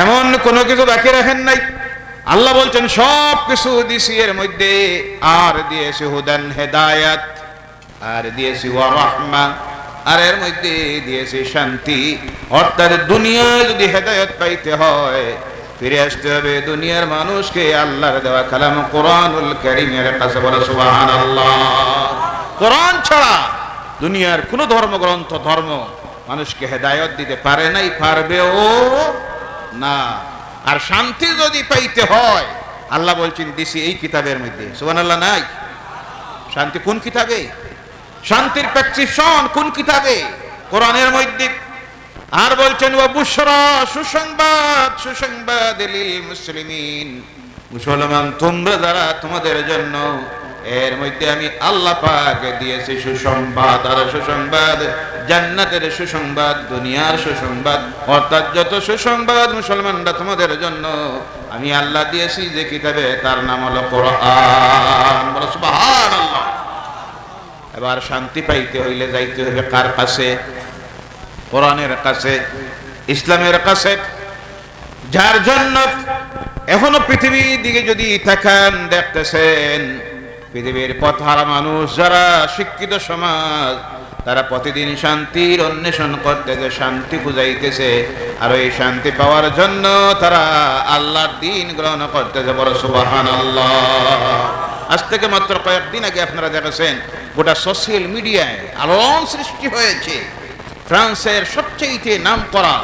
এমন কোনো কিছু বাকি রাখেন নাই। আল্লাহ বলছেন সব কিছু দিয়েছি, এর মধ্যে আর দিয়েছি হুদান হেদায়াত, আর দিয়েছি ওয়া রাহমা, আর এর মধ্যে দিয়েছি শান্তি। অর্থাৎ দুনিয়ায় যদি হেদায়েত পাইতে হয় ফিরে আসতে হবে দুনিয়ার মানুষকে আল্লাহর দেওয়া কালাম কোরআনুল কারীমের কাছে। বলে সুবহানাল্লাহ। কোরআন ছাড়া দুনিয়ার কোন ধর্মগ্রন্থ ধর্ম মানুষকে হেদায়েত দিতে পারে নাই, পারবেও না। আর শান্তি যদি পাইতে হয় আল্লাহ বলছেন দিছি এই কিতাবের মধ্যে। সুবহানাল্লাহ। নাই শান্তি কোন কিতাবে? শান্তির প্রেসক্রিপশন কোন কিতাবে? কোরআনের মধ্যে। আর বলছেন ওয়া বুশরা, সুসংবাদ, সুসংবাদ লিল মুসলিমিন, মুসলমান তোমরা যারা তোমাদের জন্য এর মধ্যে আমি আল্লাহ পাক দিয়েছি সুসংবাদ। আর সুসংবাদ জান্নাতের সুসংবাদ, দুনিয়ার সুসংবাদ, অর্থাৎ যত সুসংবাদ মুসলমানরা তোমাদের জন্য আমি আল্লাহ দিয়েছি যে কিতাবে, তার নাম হলো কোরআন। বলো সুবহানাল্লাহ। এবার শান্তি পাইতে হইলে যাইতে হবে কার কাছে? কোরআনের কাছে, ইসলামের কাছে। যার জন্য এখনো পৃথিবীর দিকে যদি তাকান দেখতেছেন পৃথিবীর পথহারা মানুষ যারা শিক্ষিত সমাজ তারা প্রতিদিন শান্তির অন্বেষণ করতেছে, শান্তি বুঝাইতেছে। আর এই শান্তি পাওয়ার জন্য তারা আল্লাহর দ্বীন গ্রহণ করতেছে। বড় সুবহানাল্লাহ। আজ থেকে মাত্র কয়েকদিন আগে আপনারা দেখেছেন গোটা সোশ্যাল মিডিয়ায় আলোড়ন সৃষ্টি হয়েছে। ফ্রান্সের সবচেয়ে নাম করা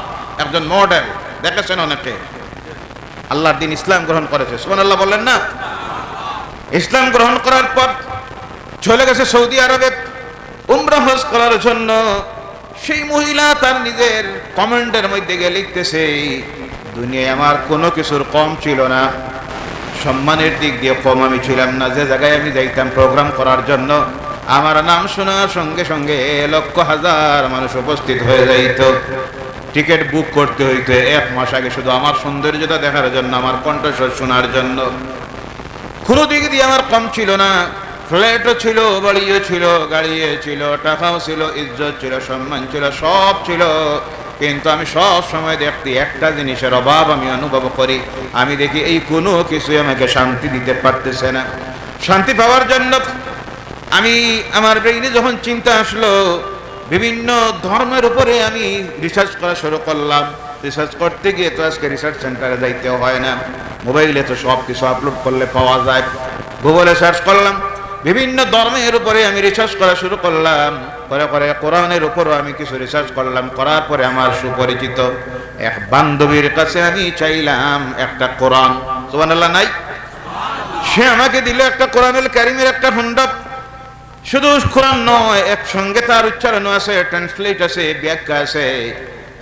একজন মডেল দেখেছেন অনেকে, আল্লাহর দ্বীন ইসলাম গ্রহণ করেছে। সুবহানাল্লাহ বললেন না? ইসলাম গ্রহণ করার পর চলে গেছে সৌদি আরবে উমরা হজ করার জন্য। সেই মহিলা তার নিজের কমেন্টের মধ্যে গিয়ে লিখতেছে, দুনিয়ায় আমার কোনো কিছুর কম ছিল না, সম্মানের দিক দিয়ে কম আমি ছিলাম না। যে জায়গায় আমি যাইতাম প্রোগ্রাম করার জন্য আমার নাম শোনার সঙ্গে সঙ্গে লক্ষ হাজার মানুষ উপস্থিত হয়ে যাইত। টিকিট বুক করতে হইতো এক মাস আগে শুধু আমার সৌন্দর্যতা দেখার জন্য, আমার কণ্ঠস্বর শোনার জন্য। কোনো দিক দিয়ে আমার কম ছিল না। ফ্ল্যাটও ছিল, বাড়িও ছিল, গাড়িও ছিল, টাকাও ছিল, ইজ্জত ছিল, সম্মান ছিল, সব ছিল। কিন্তু আমি সব সময় দেখতে একটা জিনিসের অভাব আমি অনুভব করি। আমি দেখি এই কোনো কিছুই আমাকে শান্তি দিতে পারতেছে না। শান্তি পাওয়ার জন্য আমি আমার ব্রেইনে যখন চিন্তা আসলো বিভিন্ন ধর্মের উপরে আমি রিসার্চ করা শুরু করলাম। রিসার্চ করতে গিয়ে তো আজকে রিসার্চ সেন্টারে যাইতে হয় না, মোবাইলে তো সব কিছু আপলোড করলে পাওয়া যায়। গুগলে সার্চ করলাম, বিভিন্ন ধর্মের উপরে আমি রিসার্চ করা শুরু করলাম। করে করে কোরআনের উপরও আমি কিছু রিসার্চ করলাম। করার পরে আমার সুপরিচিত এক বান্ধবীর কাছে আমি চাইলাম একটা কোরআন। সুবহানাল্লাহ। নাই? সে আমাকে দিল একটা কোরআনুল কারীমের একটা খণ্ড। শুধু কোরআন নয়, একসঙ্গে তার উচ্চারণ আছে, ট্রান্সলেট আছে, ব্যাখ্যা আছে।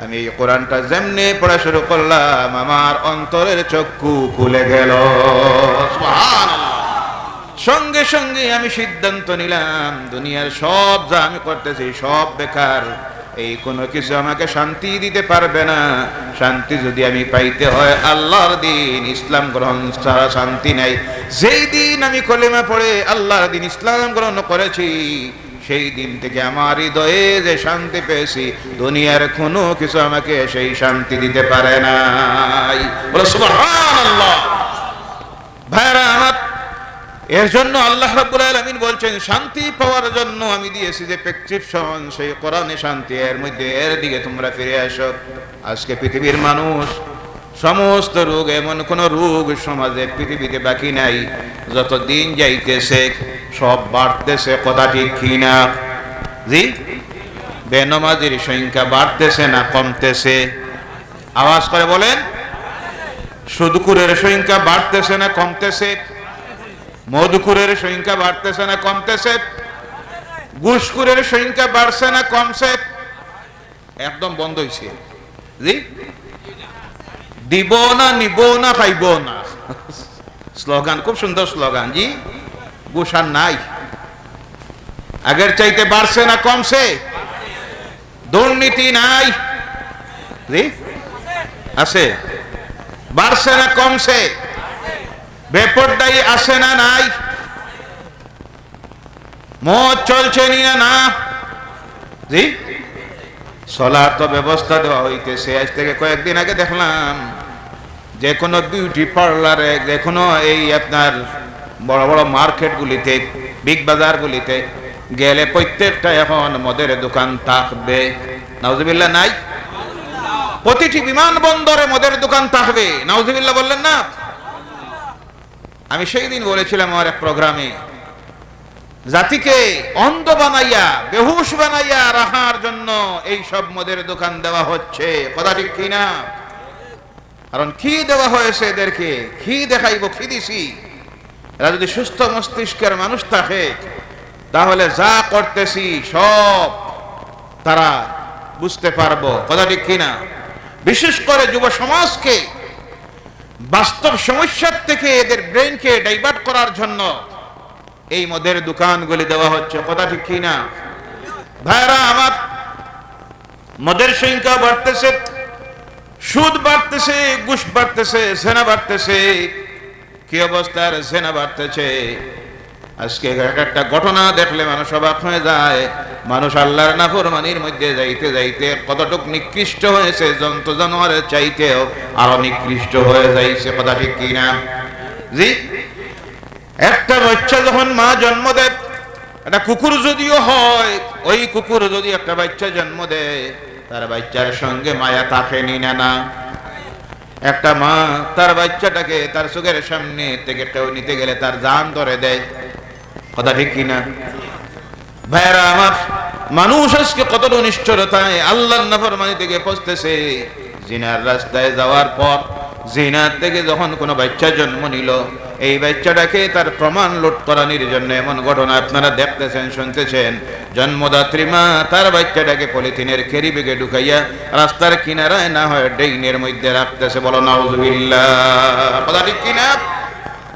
আমি এই কোরআনটা যেমনি পড়া শুরু করলাম আমার অন্তরের চক্ষু খুলে গেল। সুবহানাল্লাহ। সঙ্গে সঙ্গে আমি সিদ্ধান্ত নিলাম দুনিয়ার সব যা আমি করতেছি সব বেকার। এই কোনো কিছু আমাকে শান্তি দিতে পারবে না। শান্তি যদি আমি পাইতে হয় আল্লাহর দ্বীন ইসলাম গ্রহণ ছাড়া শান্তি নাই। যেই দিন আমি কলেমা পড়ে আল্লাহর দ্বীন ইসলাম গ্রহণ করেছি সেই দিন থেকে আমার হৃদয়ে যে শান্তি পেয়েছি দুনিয়ার কোনো কিছু আমাকে সেই শান্তি দিতে পারে নাই। বলো সুবহানাল্লাহ। ভাইরা আমার, এর জন্য আল্লাহ রাব্বুল আলামিন বলছেন শান্তি পাওয়ার জন্য আমি দিয়েছি যে প্রেসক্রিপশন, সেই কোরআনে শান্তি। এর মধ্যে এর দিকে তোমরা ফিরে আসো। আজকে পৃথিবীর মানুষ সমস্ত রোগ, এমন কোন রোগ সমাজে পৃথিবীতে বাকি নাই। যত দিন যাইতেছে সব বাড়তেছে। কথা ঠিক কিনা? জি? বেনমাজির সংখ্যা বাড়তেছে না কমতেছে? আওয়াজ করে বলেন। সুদখোরের সংখ্যা বাড়তেছে না কমতেছে? মধুখোরের সংখ্যা বাড়তেছে না কমতেছে? ঘুষখোরের সংখ্যা বাড়ছে না কমছে? একদম বন্ধ হয়েছে। জি? দিব না, নিব না, খাইব না, স্লোগান, খুব সুন্দর স্লোগান। জি? ঘুষ আর নাই। আগের চাইতে বাড়ছে না কমছে? দুর্নীতি নাই? জি? আছে? বাড়ছে না কমছে? বেপরদায়ী আছে না নাই? মদ চলছে না? জি? চলার তো ব্যবস্থা দেওয়া হইতেছে। আজ থেকে কয়েকদিন আগে দেখলাম যে কোনো বিউটি পার্লারে, যে কোনো এই আপনার বড় বড় মার্কেটগুলিতে, বিগ বাজারগুলিতে গেলে প্রত্যেকটা এখন মদের দোকান থাকবে। নাউজুবিল্লাহ নাই? প্রতিটি বিমানবন্দরে মদের দোকান থাকবে। নাউজুবিল্লাহ বললেন না? আমি সেই দিন বলেছিলাম আমার এক প্রোগ্রামে, জাতিকে অন্ধ বানাইয়া, বেহুশ বানাইয়া রাখার জন্য এই সব মদের দোকান দেওয়া হচ্ছে। কথা ঠিক কিনা? কারণ কি দেওয়া হয়েছে এদেরকে? কি দেখাইব? কি দিছি? এরা যদি সুস্থ মস্তিষ্কের মানুষ থাকে তাহলে যা করতেছি সব তারা বুঝতে পারবো। কথা ঠিক কিনা? বিশেষ করে যুব সমাজকে বাস্তব সমস্যার থেকে এদের ব্রেনকে ডাইভার্ট করার জন্য এই মদের দোকানগুলি দেওয়া হচ্ছে। কথা ঠিক কিনা? ভাইরা আমার, মদের সংখ্যা বাড়তেছে, সুদ বাড়তেছে, ঘুষ বাড়তেছে, জেনা বাড়তেছে। কি অবস্থার জেনা বাড়তেছে! আজকে একটা ঘটনা দেখলে মানুষ অবাক হয়ে যায়। মানুষ আল্লাহর নাফরমানির মধ্যে যাইতে যাইতে কতটুক নিকৃষ্ট হয়েছে, জন্তু জানোয়ারের চাইতেও আরো নিকৃষ্ট হয়ে যাইছে। কথা ঠিক কিনা? জি, একটা বাচ্চা যখন মা জন্ম দেয়, একটা কুকুর যদিও হয়, ওই কুকুর যদি একটা বাচ্চা জন্ম দেয়, তার বাচ্চার সঙ্গে মায়া থাকেনি না? একটা মা তার বাচ্চাটাকে তার চোখের সামনে থেকে কেউ নিতে গেলে তার জান ধরে দেয়। কথা ঠিক কিনা? ভাইরা আমার, মানুষ আজকে কত নিষ্ঠুরতায় আল্লাহর নাফরমানি থেকে পৌঁছতেছে। জিনার রাস্তায় যাওয়ার পর জিনার থেকে যখন কোনো বাচ্চা জন্ম নিল, এই বাচ্চাটাকে তার প্রমাণ লুট করানোর জন্য এমন ঘটনা আপনারা দেখতেছেন, শুনতেছেন। জন্মদাত্রী মা তার বাচ্চাটাকে পলিথিনের খেরি বেগে ঢুকাইয়া রাস্তার কিনারায় না হয় ড্রেইনের মধ্যে রাখতেছে। বলো নাউজুবিল্লাহ। কথা ঠিক কিনা?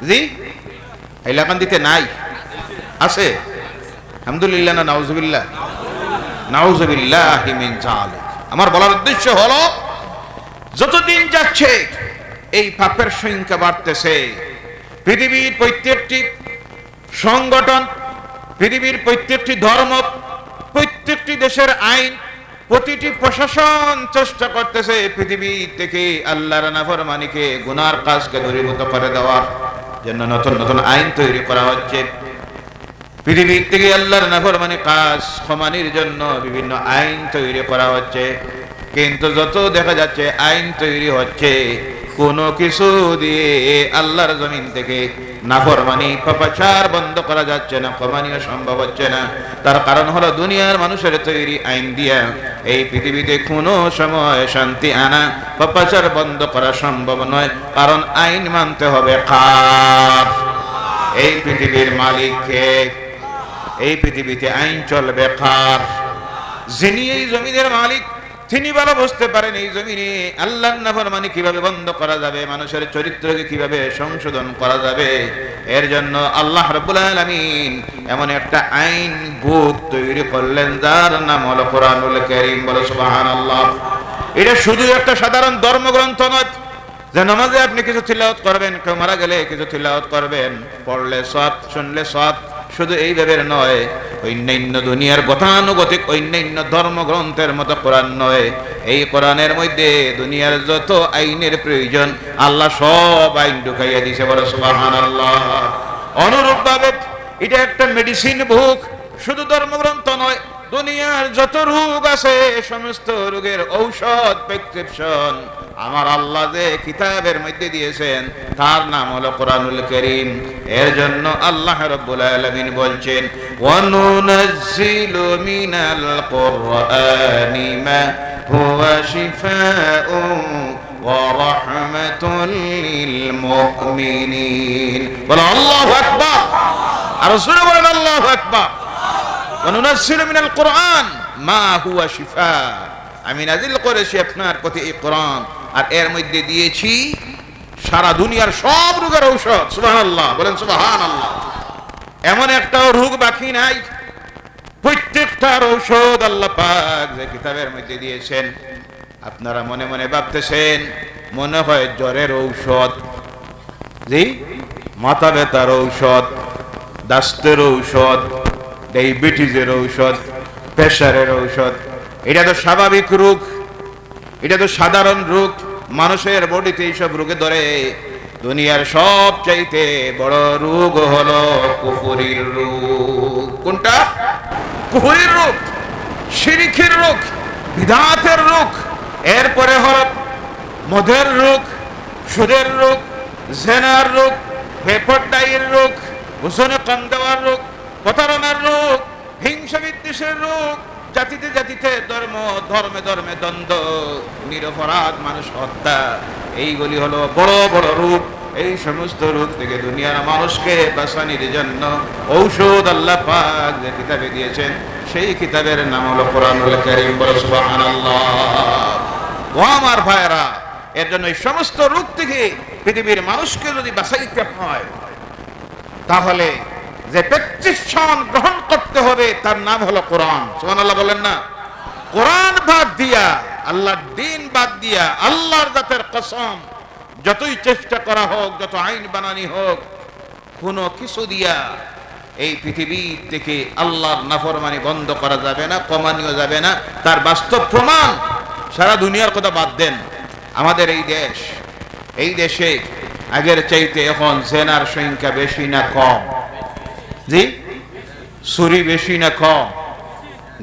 জি, এলাকান দিতে নাই? আছে? আলহামদুলিল্লাহ না নাউজুবিল্লাহ? নাউজুবিল্লাহি মিন যালিক। আমার বলার উদ্দেশ্য হলো, যতদিন যাচ্ছে এই পাপের সংখ্যা বাড়তেছে। পৃথিবীর প্রত্যেকটি সংগঠন, পৃথিবীর প্রত্যেকটি ধর্ম, প্রত্যেকটি দেশের আইন, প্রতিটি প্রশাসন চেষ্টা করতেছে পৃথিবী থেকে আল্লাহর নাফরমানিকে, গুনার কাজকে দূরীভূত করে দেওয়ার জন্য নতুন নতুন আইন তৈরি করা হচ্ছে। পৃথিবী থেকে আল্লাহর নাফরমানি কাজ ক্ষমানির জন্য বিভিন্ন আইন তৈরি করা হচ্ছে। কিন্তু যত দেখা যাচ্ছে আইন তৈরি হচ্ছে, কোনো কিছু দিয়ে আল্লাহর জমিন থেকে নাফরমানি, পাপাচার বন্ধ করা যাচ্ছে না, ক্ষমানিও সম্ভব হচ্ছে না। তার কারণ হলো দুনিয়ার মানুষের তৈরি আইন দিয়া এই পৃথিবীতে কোনো সময় শান্তি আনা, পাপাচার বন্ধ করা সম্ভব নয়। কারণ আইন মানতে হবে কার? এই পৃথিবীর মালিককে। এই পৃথিবীতে আইন চলবে কার? যিনি এই জমিনের মালিক, তিনি ভালো বুঝতে পারেন এই জমিনে আল্লাহর নাফরমানি কিভাবে বন্ধ করা যাবে, মানুষের চরিত্রকে কিভাবে সংশোধন করা যাবে। এর জন্য আল্লাহ রাব্বুল আলামিন এমন একটা আইন বুক তৈরি করলেন, যার নাম হলো কোরআনুল কারীম। বলো সুবহানাল্লাহ। এটা শুধু একটা সাধারণ ধর্মগ্রন্থ নয় যে নামাজে আপনি কিছু তিলাওয়াত করবেন, কেউ মারা গেলে কিছু তিলাওয়াত করবেন, পড়লে সওয়াব, শুনলে সওয়াব। শুধু এইভাবে নয়, অন্যান্য দুনিয়ার গতানুগতিক অন্যান্য ধর্মগ্রন্থের মতো কোরআন নয়। এই কোরআনের মধ্যে দুনিয়ার যত আইনের প্রয়োজন আল্লাহ সব আইন ঢুকাইয়া দিয়েছে। বলো সুবহানাল্লাহ। অনুরূপভাবে এটা একটা মেডিসিন বুক, শুধু ধর্মগ্রন্থ নয়, দুনিয়ার যত রোগ আছে সমস্ত রোগের ঔষধ, প্রেসক্রিপশন আমার আল্লাহ যে কিতাবের মধ্যে দিয়েছেন তার নাম হলো কোরআনুল কারীম। এর জন্য আল্লাহ রাব্বুল আলামিন বলছেন, ওয়া নুনাজ্জিলু মিনাল কুরআনি মা হুয়া শিফাউন ওয়া রাহমাতুল লিল মুমিনিন। বলো আল্লাহু আকবার। আর রাসূল বলেন আল্লাহু আকবার। ওয়া নুনাজ্জিলু মিনাল কুরআন মা হুয়া শিফা। আমি নাজিল করেছি আপনার প্রতি এই কোরআন, আর এর মধ্যে দিয়েছি সারা দুনিয়ার সব রোগের ঔষধ। সুবহানাল্লাহ, বলেন সুবহানাল্লাহ। এমন একটা রোগ বাকি নাই, প্রত্যেকটার ঔষধ আল্লাহ পাক যে কিতাবের মধ্যে দিয়েছেন। আপনারা মনে মনে ভাবতেছেন মনে হয় জ্বরের ঔষধ, জি, মাথা ব্যথার ঔষধ, দাস্তের ঔষধ, ডায়াবেটিসের ঔষধ, প্রেসারের ঔষধ। এটা তো স্বাভাবিক রোগ, এটা তো সাধারণ রোগ। মানুষের বডিতে এইসব রোগে ধরে। দুনিয়ার সব চাইতে বড় রোগ হলো কুফরির রোগ। কোনটা? কুফরির রোগ, শিরকের রোগ, বিদআতের রোগ। এরপরে হলো মদের রোগ, সুদের রোগ, জেনার রোগ, বেপরদাইয়ের রোগ, ওজনে কম দেওয়ার রোগ, প্রতারণার রোগ, হিংসা বিদ্বেষের রোগ, জাতিতে জাতিতে ধর্মে ধর্মে দ্বন্দ্ব, নিরপরাধ মানুষ হত্যা। এইগুলি হলো বড় বড় রোগ। এই সমস্ত রোগ থেকে দুনিয়ার মানুষকে বাঁচানোর জন্য ঔষধ আল্লাহ পাক যে কিতাবে দিয়েছেন, সেই কিতাবের নাম হলো কোরআনুল কারীম। বলো সুবহানাল্লাহ। ও আমার ভাইরা, এর জন্য এই সমস্ত রোগ থেকে পৃথিবীর মানুষকে যদি বাঁচাইতে হয়, তাহলে যে প্রেসক্রিপশন গ্রহণ করতে হবে তার নাম হলো কোরআন। সুবহানাল্লাহ বলেন না? কোরআন বাদ দিয়া, আল্লাহর দ্বীন বাদ দিয়া, আল্লাহর জাতের কসম, যতই চেষ্টা করা হোক, যত আইন বানানি হোক, কোনো কিছু দিয়া এই পৃথিবী থেকে আল্লাহর নাফরমানি বন্ধ করা যাবে না, কমানিও যাবে না। তার বাস্তব প্রমাণ সারা দুনিয়ার কথা বাদ দেন, আমাদের এই দেশে আগের চাইতে এখন জেনার সংখ্যা বেশি না কম? জি, চুরি বেশি না কম?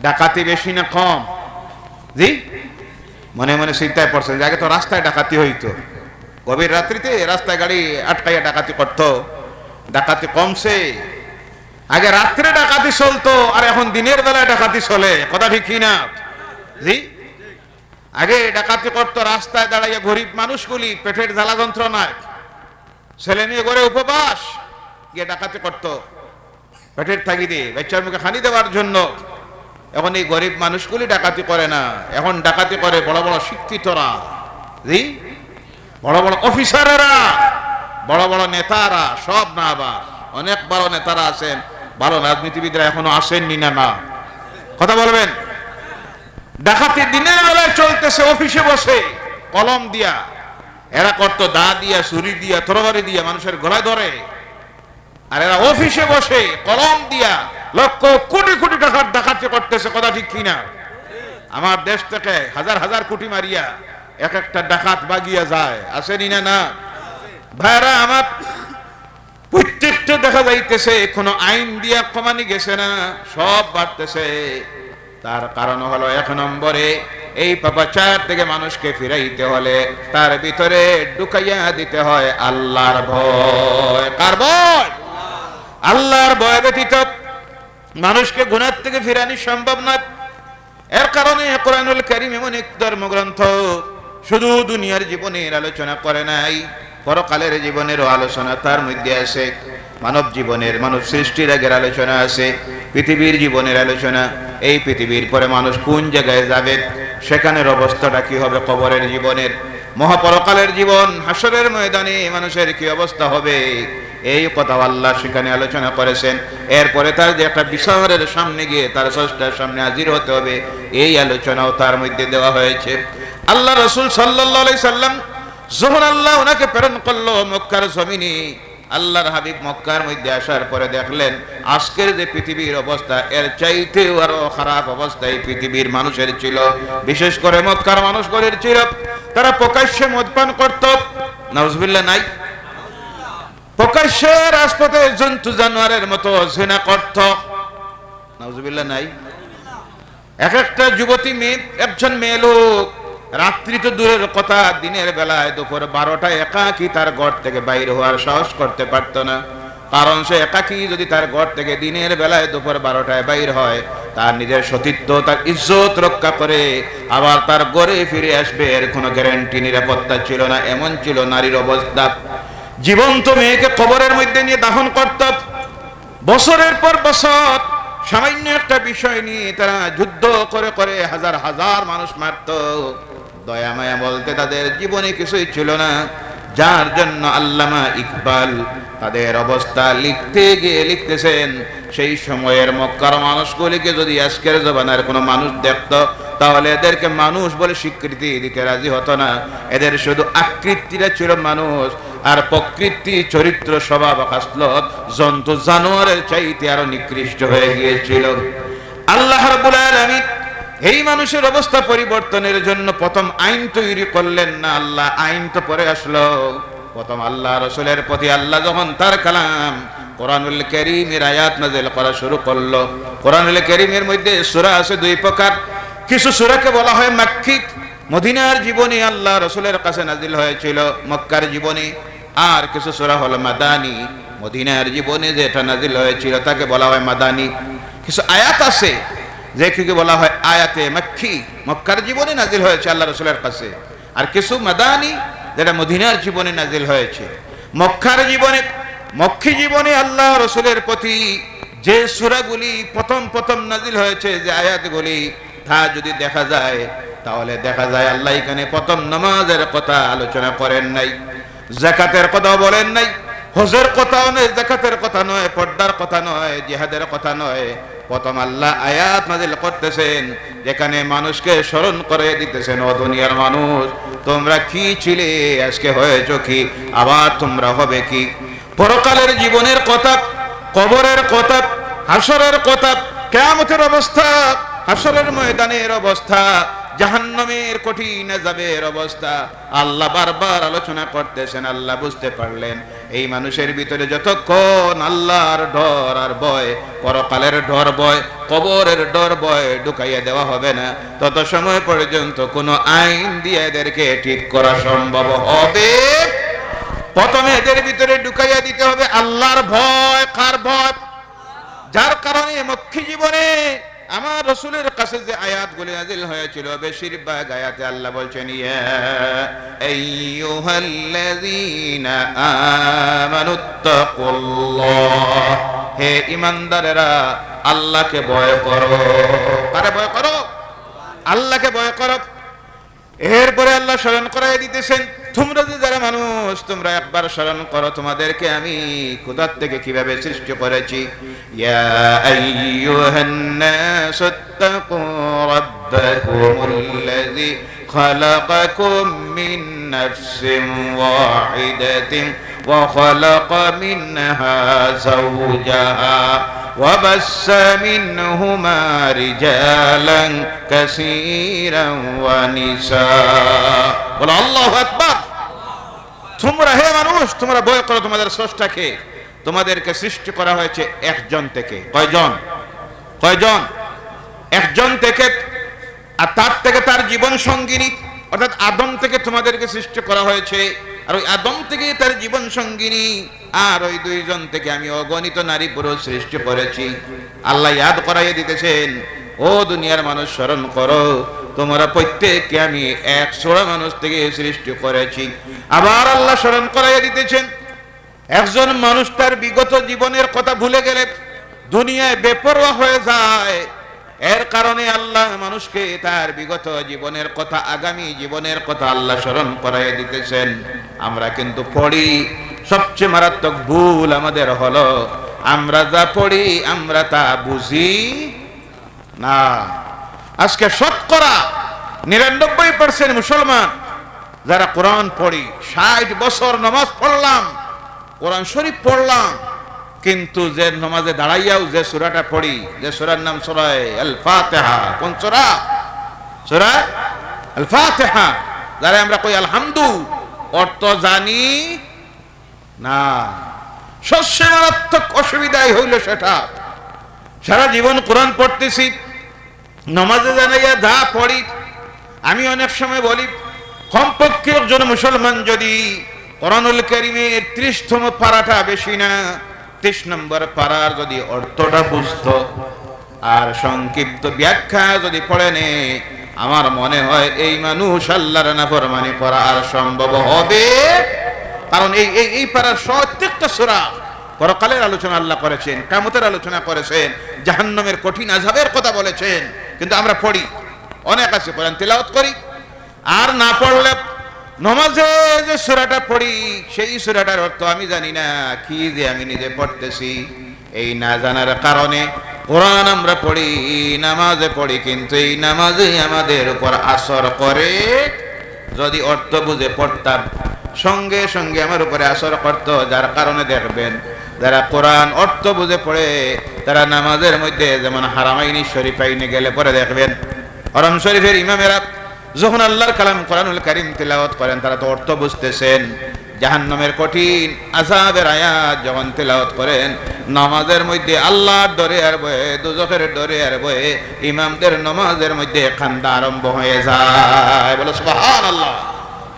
ডাকাতি বেশি না কম? জি, মনে মনে চিন্তায় পড়ছেন যে আগে তো রাস্তায় ডাকাতি হইতো, গভীর রাত্রিতে রাস্তায় গাড়ি আটকাইয়া ডাকাতি করতো। ডাকাতি কমছে। আগে রাত্রে ডাকাতি চলতো, আর এখন দিনের বেলায় ডাকাতি চলে। কথা ঠিক কিনা? জি, আগে ডাকাতি করতো রাস্তায় দাঁড়াইয়া গরিব মানুষগুলি, পেটের জ্বালা যন্ত্রণায়, ছেলে মেয়ে ঘরে উপবাস, গিয়ে ডাকাতি করতো পেটের তাগিদে, বাচ্চার মুখে খানি দেওয়ার জন্য। এখন এই গরিব মানুষগুলি ডাকাতি করে না, এখন ডাকাতি করে বড় বড় শিক্ষিতরা, জি, বড় বড় অফিসারেরা, বড় বড় নেতারা। সব না, আবার অনেক বড় নেতারা আছেন, ভালো রাজনীতিবিদরা এখনো আসেননি। না কথা বলবেন? ডাকাতি দিনের বেলায় চলতেছে, অফিসে বসে কলম দিয়া। এরা করতো দা দিয়া, ছুরি দিয়া, তরবারি দিয়া মানুষের গলায় ধরে, আর এরা অফিসে বসে কলম দিয়া লক্ষ কোটি কোটি টাকার ডাকাতি করতেছে। কথা ঠিক কিনা? আমার দেশ থেকে হাজার হাজার কোটি মারিয়া এক একটা ডাকাত বাগিয়া যায়, আসেনি না? ভাইরা আমার, প্রত্যেকটা দেখা যাইতেছে কোনো আইন দিয়া কমানি গেছে না, সব বাড়তেছে। তার কারণ হলো এক নম্বরে এই পাপাচার থেকে মানুষকে ফিরাইতে হলে তার ভিতরে ঢুকাইয়া দিতে হয় আল্লাহর ভয়। কার ভয়? আল্লাহর ভয় ব্যতীত মানুষকে গুনাহ থেকে ফিরানো সম্ভব নয়। এর কারণে কোরআনুল কারীম এমন এক ধর্মগ্রন্থ, শুধু দুনিয়ার জীবনের আলোচনা করে নাই, পরকালের জীবনেরও আলোচনা তার মধ্যে আছে। মানব জীবনের, মানব সৃষ্টির আগের আলোচনা আছে, পৃথিবীর জীবনের আলোচনা। এই পৃথিবীর পরে মানুষ কোন জায়গায় যাবে, সেখানের অবস্থাটা কি হবে, কবরের জীবনের, মহাপরকালের জীবন, হাসরের ময়দানে মানুষের কি অবস্থা হবে, এই কথা আল্লাহ সেখানে আলোচনা করেছেন। এরপরে তার যে একটা বিচারের সামনে গিয়ে তার স্রষ্টার সামনে হাজির হতে হবে, এই আলোচনাও তার মধ্যে দেওয়া হয়েছে। আল্লাহ রাসূল সাল্লাল্লাহু আলাইহি সাল্লাম, যখন আল্লাহ ওনাকে প্রেরণ করলো মক্কার জমিনে, আল্লাহর হাবিব মক্কার মধ্যে আসার পরে দেখলেন আজকের যে পৃথিবীর অবস্থা, এর চাইতেও আরো খারাপ অবস্থায় পৃথিবীর মানুষের ছিল। বিশেষ করে মক্কার মানুষগুলির ছিল, তারা প্রকাশ্যে মদপান করত, নাউজুবিল্লাহ নাই, প্রকাশ্যে রাজপথে জন্তু জানোয়ারের মতো জিনা করত, নাউজুবিল্লাহ নাই। এক একটা যুবতী মেয়ে, একজন মেয়ে লোক রাত্রি তো দূরের কথা, দিনের বেলায় দুপুর 12টায় একাকী তার ঘর থেকে বাইর হওয়ার সাহস করতে পারত না। কারণ সে একাকী যদি তার ঘর থেকে দিনের বেলায় দুপুর 12টায় বাইর হয়, তার নিজের সতীত্ব, তার ইজ্জত রক্ষা করে আবার তার ঘরে ফিরে আসবে, এর কোনো গ্যারান্টি, নিরাপত্তা ছিল না। এমন ছিল নারীর অবস্থা। জীবন্ত মেয়েকে কবরের মধ্যে নিয়ে দাফন করত। বছরের পর বছর সামান্য একটা বিষয় নিয়ে তারা যুদ্ধ করে করে হাজার হাজার মানুষ মারত। দয়া মায়া বলতে তাদের জীবনে কিছুই ছিল না, যার জন্য আল্লামা ইকবাল তাদের অবস্থা লিখতে গিয়ে লিখতেছেন, সেই সময়ের মক্কার মানুষগুলিকে যদি আজকের জমানার কোনো মানুষ দেখত, তাহলে এদেরকে মানুষ বলে স্বীকৃতি দিতে রাজি হতো না। এদের শুধু আকৃতিটা ছিল মানুষ, আর প্রকৃতি, চরিত্র, স্বভাব, খাসলত জন্তু জানোয়ারের চাইতে আরো নিকৃষ্ট হয়ে গিয়েছিল। আল্লাহ রাব্বুল আলামিন এই মানুষের অবস্থা পরিবর্তনের জন্য প্রথম আইন তৈরি করলেন না আল্লাহ, আইন তো পরে আসলো। প্রথম আল্লাহ রসুলের প্রতি আল্লাহ যখন তার কালাম কোরআনুল কারীমের আয়াত নাযিল করা শুরু করলো। কোরআনুল কারীমের মধ্যে সূরা আছে দুই প্রকার। কিছু সূরাকে বলা হয় মাক্কি, মদিনার জীবনী আল্লাহ রসুলের কাছে নাজিল হয়েছিল, মক্কার জীবনী। আর কিছু সূরা হলো মাদানী, মদিনার জীবনে যেটা নাজিল হয়েছিল তাকে বলা হয় মাদানী। কিছু আয়াত আছে যেগুলোকে বলা হয় আয়াতে মাক্কি, মক্কার জীবনে নাজিল হয়েছে আল্লাহ রসুলের কাছে। আর কিছু মাদানী, যেটা মদিনার জীবনে নাজিল হয়েছে। মক্কার জীবনে, মক্কি জীবনে আল্লাহ রসুলের প্রতি যে সূরাগুলি প্রথম প্রথম নাজিল হয়েছে, যে আয়াতগুলি, তা যদি দেখা যায় তাহলে দেখা যায় আল্লাহ এখানে প্রথম নামাজের কথা আলোচনা করেন নাই, যাকাতের কথা বলেন নাই, হজের কথাও নয়, যাকাতের কথা নয়, পর্দার কথা নয়, জিহাদের কথা নয়। প্রথম আল্লাহ আয়াত নাজিল করতেছেন যেখানে মানুষকে স্মরণ করে দিতেছেন, ও দুনিয়ার মানুষ, তোমরা কি ছিলে, আজকে হয়েছো কি, আবার তোমরা হবে কি। পরকালের জীবনের কথা, কবরের কথা, হাসরের কথা, কিয়ামতের অবস্থা, হাসরের ময়দানের অবস্থা, জাহান্নামের কঠিন আযাবের অবস্থা আল্লাহ বারবার আলোচনা করতেছেন। আল্লাহ বুঝতে পারলেন এই মানুষের ভিতরে যতক্ষণ আল্লাহর ডর আর ভয়, পরকালের ডর ভয়, কবরের ডর ভয় ঢুকাইয়া দেওয়া হবে না, তত সময় পর্যন্ত কোনো আইন দিয়ে এদেরকে ঠিক করা সম্ভব হবে। প্রথমে এদের ভিতরে ঢুকাইয়া দিতে হবে আল্লাহর ভয়। কার ভয়? যার কারণে মক্কি জীবনে আমার রাসূলের কাছে যে আয়াতগুলি নাযিল হয়েছিল, বেশিরভাগ আয়াতে আল্লাহ বলছেন, ইয়া আইয়ুহাল্লাযীনা আমানুত্তাকুল্লাহ, হে ঈমানদারেরা আল্লাহকে ভয় করো। কারে ভয় করো? আল্লাহকে ভয় করো। এরপরে আল্লাহ স্মরণ করাই দিতেছেন, তোমরা যে যারা মানুষ, তোমরা একবার স্মরণ করো তোমাদেরকে আমি কোথা থেকে কিভাবে সৃষ্টি করেছি। ইয়া আইয়ুহান নাসুত্তাকু রাব্বাকুমুল্লাযী খালাকাকুম মিন নাফসিন ওয়াহিদাতিন ওয়া খালাকা মিনহা যাওজাহা وبث منهما رجالا كثيرا ونساء বলো আল্লাহু আকবার। তোমরা হে মানুষ, তোমরা ভয় করো তোমাদের স্রষ্টাকে। তোমাদেরকে সৃষ্টি করা হয়েছে একজন থেকে। কয়জন? কয়জন? একজন থেকে। আর তার থেকে তার জীবন সঙ্গিনী, অর্থাৎ আদম থেকে তোমাদেরকে সৃষ্টি করা হয়েছে। আর ওই আদম থেকে তার জীবন সঙ্গিনী, আর ওই দুইজন থেকে আমি অগণিত নারী পুরুষ সৃষ্টি করেছি। আল্লাহ ইয়াদ করাইয়ে দিতেছেন, ও দুনিয়ার মানুষ স্মরণ করো, তোমরা প্রত্যেককে আমি 100 মানুষ থেকে সৃষ্টি করেছি। আবার আল্লাহ স্মরণ করাইয়ে দিতেছেন, একজন মানুষ তার বিগত জীবনের কথা ভুলে গেলে দুনিয়ায় বেপরোয়া হয়ে যায়। এর কারণে আল্লাহ মানুষকে তার বিগত জীবনের কথা, আগামী জীবনের কথা আল্লাহ স্মরণ করাইয়ে দিতেছেন। আমরা কিন্তু পড়ি, সবচেয়ে মারাত্মক ভুল আমাদের হলো আমরা যা পড়ি আমরা তা বুঝি না। আজকে শতকরা 99% মুসলমান যারা কোরআন পড়ি, 60 বছর নামাজ পড়লাম, কোরআন শরীফ পড়লাম, কিন্তু যে নামাজে দাঁড়াইয়াও যে সূরাটা পড়ি, যে সূরার নাম সূরা আল ফাতিহা, কোন সূরা? সূরা আল ফাতিহা। যারা আমরা কই আলহামদু, অর্থ জানি না। সবচেয়ে মারাত্মক অসুবিধাই হইল সেটা, সারা জীবন কোরআন পড়তেছি, নামাজে জানাইয়া যা পড়ি। আমি অনেক সময় বলি, কমপক্ষে একজন মুসলমান যদি কোরআনুল কারীমের 30তম পারাটা, বেশি না 30 নম্বর পারার যদি অর্থটা বুঝতো আর সংক্ষিপ্ত ব্যাখ্যা যদি পড়ে নে, আমার মনে হয় এই মানুষ আল্লাহর নাফরমানি করা আর সম্ভব হবে। কারণ এই পারার প্রত্যেকটা সূরা পরকালের আলোচনা আল্লাহ করেছেন, কিয়ামতের আলোচনা করেছেন, জাহান্নামের কঠিন আযাবের কথা বলেছেন। কিন্তু আমরা পড়ি, অনেক আছে কোরআন তেলাওয়াত করি, আর না পড়লে নামাজে যে সূরাটা পড়ি সেই সূরাটার অর্থ আমি জানি না, কি যে আমি নিজে পড়তেছি। এই না জানার কারণে কোরআন আমরা পড়ি, নামাজে পড়ি, কিন্তু এই নামাজেই আমাদের উপর আসর করে। যদি অর্থ বুঝে পড়তাম সঙ্গে সঙ্গে আমার উপরে আসর করত। যার কারণে দেখবেন যারা কোরআন অর্থ বুঝে পড়ে তারা নামাজের মধ্যে, যেমন হারামাইনি শরীফাইনে গেলে পরে দেখবেন হরম শরীফের ইমামেরা যখন আল্লাহর কালাম কোরআনুল কারীম তেলাওয়াত করেন, তারা তো অর্থ বুঝতেছেন। জাহান্নামের কঠিন আযাবের আয়াত যখন তেলাওয়াত করেন, নামাজের মধ্যে আল্লাহর ডরে আর ভয়ে, দোজখের ডরে আর ভয়ে ইমামদের নামাজের মধ্যে কান্না আরম্ভ হয়ে যায়। বলো সুবহানাল্লাহ।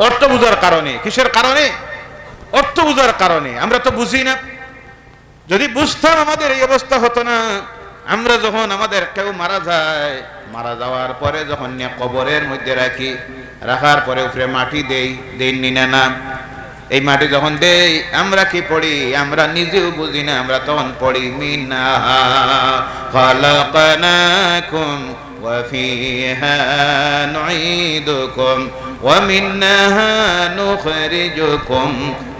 অর্থ বুঝার কারণে। কিসের কারণে? অর্থ বুঝার কারণে। আমরা তো বুঝি না। যদি বুঝতাম আমাদের এই অবস্থা হতো না। আমরা যখন আমাদের কেউ মারা যায়, মারা যাওয়ার পরে যখন নিয়ে কবরের মধ্যে রাখি, রাখার পরে উপরে মাটি দেই না, এই মাটি যখন দেই আমরা কি পড়ি? আমরা নিজেও বুঝি না। আমরা তখন পড়ি মিনহা খালাকনাকুম ওয়া ফিহা নুঈদুকুম ওয়া মিনহা নুখরিজুকুম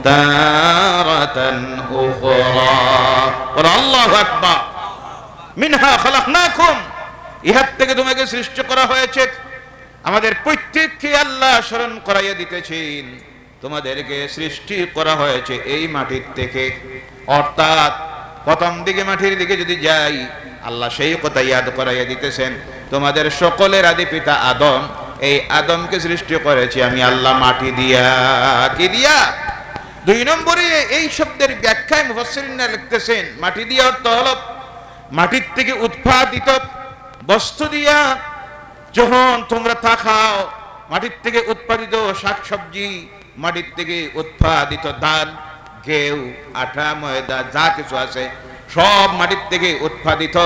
তারাতান উখরা। আল্লাহু আকবার। মিনহা খালাকনাকুম, ইহার থেকে তোমাকে সৃষ্টি করা হয়েছে। আমাদের প্রত্যেককে আল্লাহ স্মরণ করাইয়া দিতেছেন, তোমাদেরকে সৃষ্টি করা হয়েছে এই মাটির থেকে। অর্থাৎ প্রথম দিকে মাটির দিকে যদি যাই, আল্লাহ সেই কথা ইয়াদ করাইয়া দিতেছেন, তোমাদের সকলের আদি পিতা আদম, এই আদমকে সৃষ্টি করেছি আমি আল্লাহ মাটি দিয়া। কি দিয়া? 2 নম্বরে এই শব্দের ব্যাখ্যায় মুফাসসিরিনরা লিখতেছেন, মাটি দিয়া অর্থ হলো মাটির থেকে উৎপাদিত বস্তু দিয়া যখন তোমরা তা খাও, মাটির থেকে উৎপাদিত শাকসবজি, মাটির থেকে উৎপাদিত ধান, গেউ, আটা, ময়দা যা কিছু আছে সব মাটির থেকে উৎপাদিত।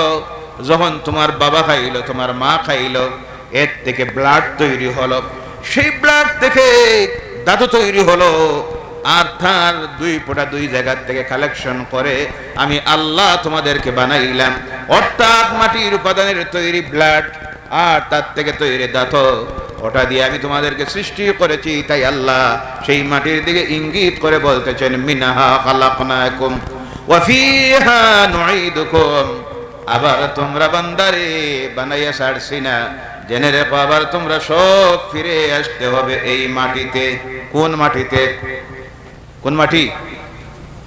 যখন তোমার বাবা খাইলো, তোমার মা খাইলো, এর থেকে ব্লাড তৈরি হলো, সেই ব্লাড থেকে দাঁত তৈরি হলো, আর তার 2 ফোঁটা 2 জায়গার থেকে কালেকশন করে আমি আল্লাহ তোমাদেরকে বানাইলাম। অর্থাৎ মাটির উপাদানের তৈরি ব্লাড আর তার থেকে তৈরি দাঁত, ওটা দিয়ে আমি তোমাদেরকে সৃষ্টি করেছি। তাই আল্লাহ সেই মাটির দিকে ইঙ্গিত করে বলতেছেন, মিনহা খালাকনাকুম ওয়া ফিহা নুঈদুকুম। আবার তোমরা বান্দারে বানাইয়া ছাড়ছি না, জেনে রেখো আবার তোমরা সব ফিরে আসতে হবে এই মাটিতে। কোন মাটিতে? কোন মাটি?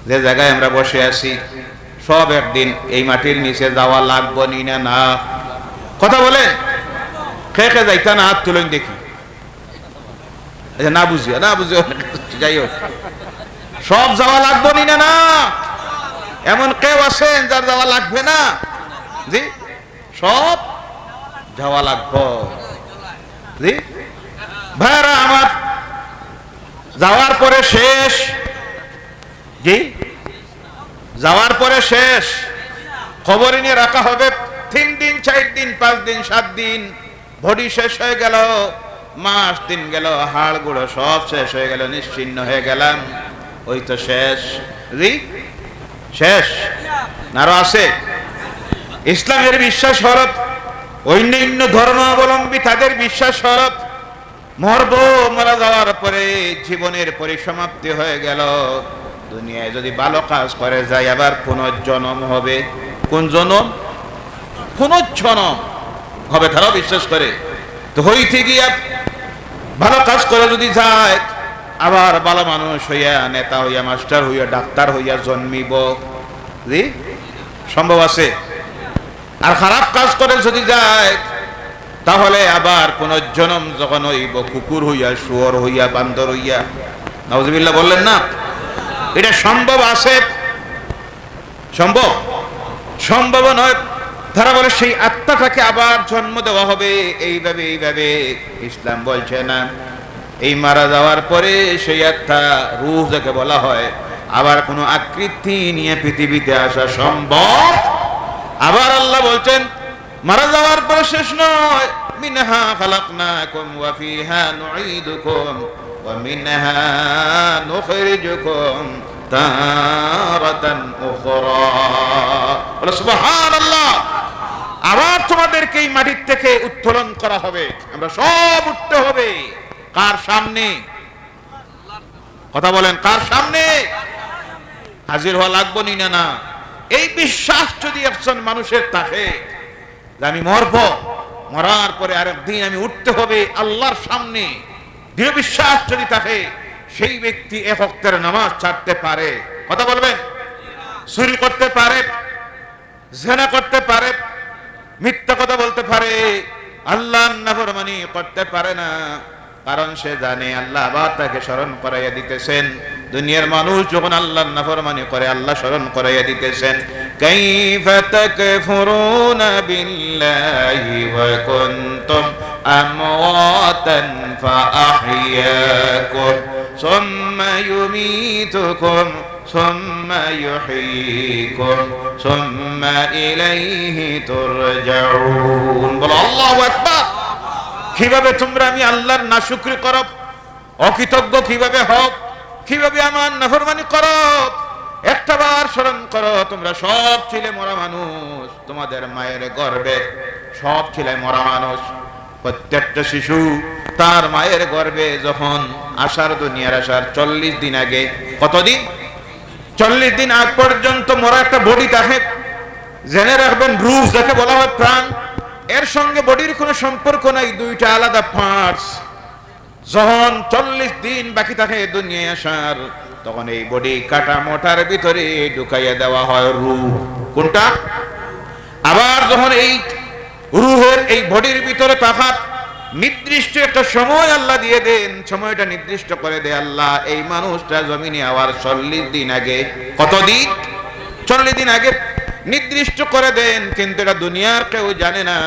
যে জায়গায় আমরা বসে আছি, সব একদিন এই মাটির নিচে যাওয়া লাগবে নি না? কথা বলে খেয়ে যাইতা না? হাত তুলেন দেখি। না বুঝিও যাই হোক, সব যাওয়া লাগবে নি না? এমন কেউ আছেন যার যাওয়া লাগবে না? জি, সব যাওয়া লাগবে। জি ভাইরা আমার, যাওয়ার পরে শেষ। জি, যাওয়ার পরে শেষ। খবর নিয়ে রাখা হবে 3 দিন, 4 দিন, 5 দিন, 7 দিন। বডি শেষ হয়ে গেল, মাস দিন গেল, হাড় গুঁড়ো সব শেষ হয়ে গেল, নিশ্চিহ্ন হয়ে গেলাম। ওই তো শেষ। জি, শেষ। আরো আছে। ইসলামের বিশ্বাস হলো, অন্যান্য ধর্মাবলম্বী তাদের বিশ্বাস হলো, মরব, মারা যাওয়ার পরে জীবনের পরিসমাপ্তি হয়ে গেল। দুনিয়ায় যদি ভালো কাজ করে যায় আবার পুনর্জন্ম হবে। কোন জন্ম? পুনর্জন্ম হবে, তারাও বিশ্বাস করে। তো হইতে গিয়া ভালো কাজ করে যদি যায়, আবার ভালো মানুষ হইয়া, নেতা হইয়া, মাস্টার হইয়া, ডাক্তার হইয়া জন্মিব। জি, সম্ভব আছে। আর খারাপ কাজ করে যদি যায়, তাহলে আবার পুনর্জন্ম যখন হইব, কুকুর হইয়া, শুয়োর হইয়া, বান্দর হইয়া। নাউজুবিল্লাহ বললেন না? এটা সম্ভব আছে? সম্ভব? সম্ভব নয়। তারা বলে সেই আত্মাটাকে আবার জন্ম দেওয়া হবে এইভাবে। ইসলাম বলছে না, এই মারা যাওয়ার পরে সেই আত্মা, রূহ যাকে বলা হয়, আবার কোনো আকৃতি নিয়ে পৃথিবীতে আসা সম্ভব। আবার আল্লাহ বলছেন, মারা যাওয়ার পরে শেষ নয়। মিনহা খালাকনাকুম ওয়া ফিহা নুঈদুকুম ওয়া মিনহা নুখরিজুকুম তারাতান উখরা। বলো সুবহানাল্লাহ। আবার তোমাদেরকে এই মাটির থেকে উত্তোলন করা হবে, আমরা সব উঠতে হবে। কার সামনে? কথা বলেন, কার সামনে? হাজির হওয়া লাগবে নি না? এই বিশ্বাস যদি একজন মানুষের থাকে যে আমি মরব, মরার পরে আরেকদিন আমি উঠতে হবে আল্লাহর সামনে, দৃঢ় বিশ্বাস যদি থাকে, সেই ব্যক্তি 1 ওয়াক্তের নামাজ ছাড়তে পারে। কথা বলবেন? চুরি করতে পারে, জিনা করতে পারে, মিথ্যা কথা বলতে পারে, আল্লাহর নাফরমানি করতে পারে না, কারণ সে জানে আল্লাহ আবার তাকে স্মরণ করাইয়া দিতেছেন। দুনিয়ার মানুষ যখন আল্লাহর নাফরমানি করে আল্লাহ স্মরণ করাইয়া দিতেছেন। কাইফা তাকফুরুনা বিল্লাহি ওয়া কুনতুম আমওয়াতান ফাআহইয়াকুম সুম্মা ইউমীতুকুম সুম্মা ইউহয়ীকুম সুম্মা ইলাইহি তুরজাউন। বলো আল্লাহু আকবার। কিভাবে তোমরা আমি আল্লাহর নাশুকরি করো, অকৃতজ্ঞ কিভাবে হও, কিভাবে আমার নাফরমানি করো, একটাবার স্মরণ করো। তোমরা সব ছিলে মরা মানুষ, তোমাদের মায়ের গর্ভে সব ছিলে মরা মানুষ। প্রত্যেকটা শিশু তার মায়ের গর্ভে যখন আসার, দুনিয়ার আসার 40 দিন আগে, কতদিন? 40 দিন আগ পর্যন্ত মরা একটা বডি থাকে। জেনে রাখবেন, রূহ যাকে বলা হয় প্রাণ, এর সঙ্গে বডির কোনো সম্পর্ক নাই, দুইটা আলাদা পার্টস। যখন 40 দিন বাকি থাকে দুনিয়ায় আসার, তখন এই বডি কাটা মোটার ভিতরে ঢুকাইয়া দেওয়া হয় রূহ। কোনটা? আবার যখন এই রূহের এই বডির ভিতরে থাকার নির্দিষ্ট একটা সময় আল্লাহ দিয়ে দেন, সময়টা নির্দিষ্ট করে দেয় আল্লাহ, এই মানুষটা জমিনে আবার 40 দিন আগে, কতদিন? 40 দিন আগে নির্দিষ্ট করে দেন, কিন্তু এটা দুনিয়ার কেউ জানে না।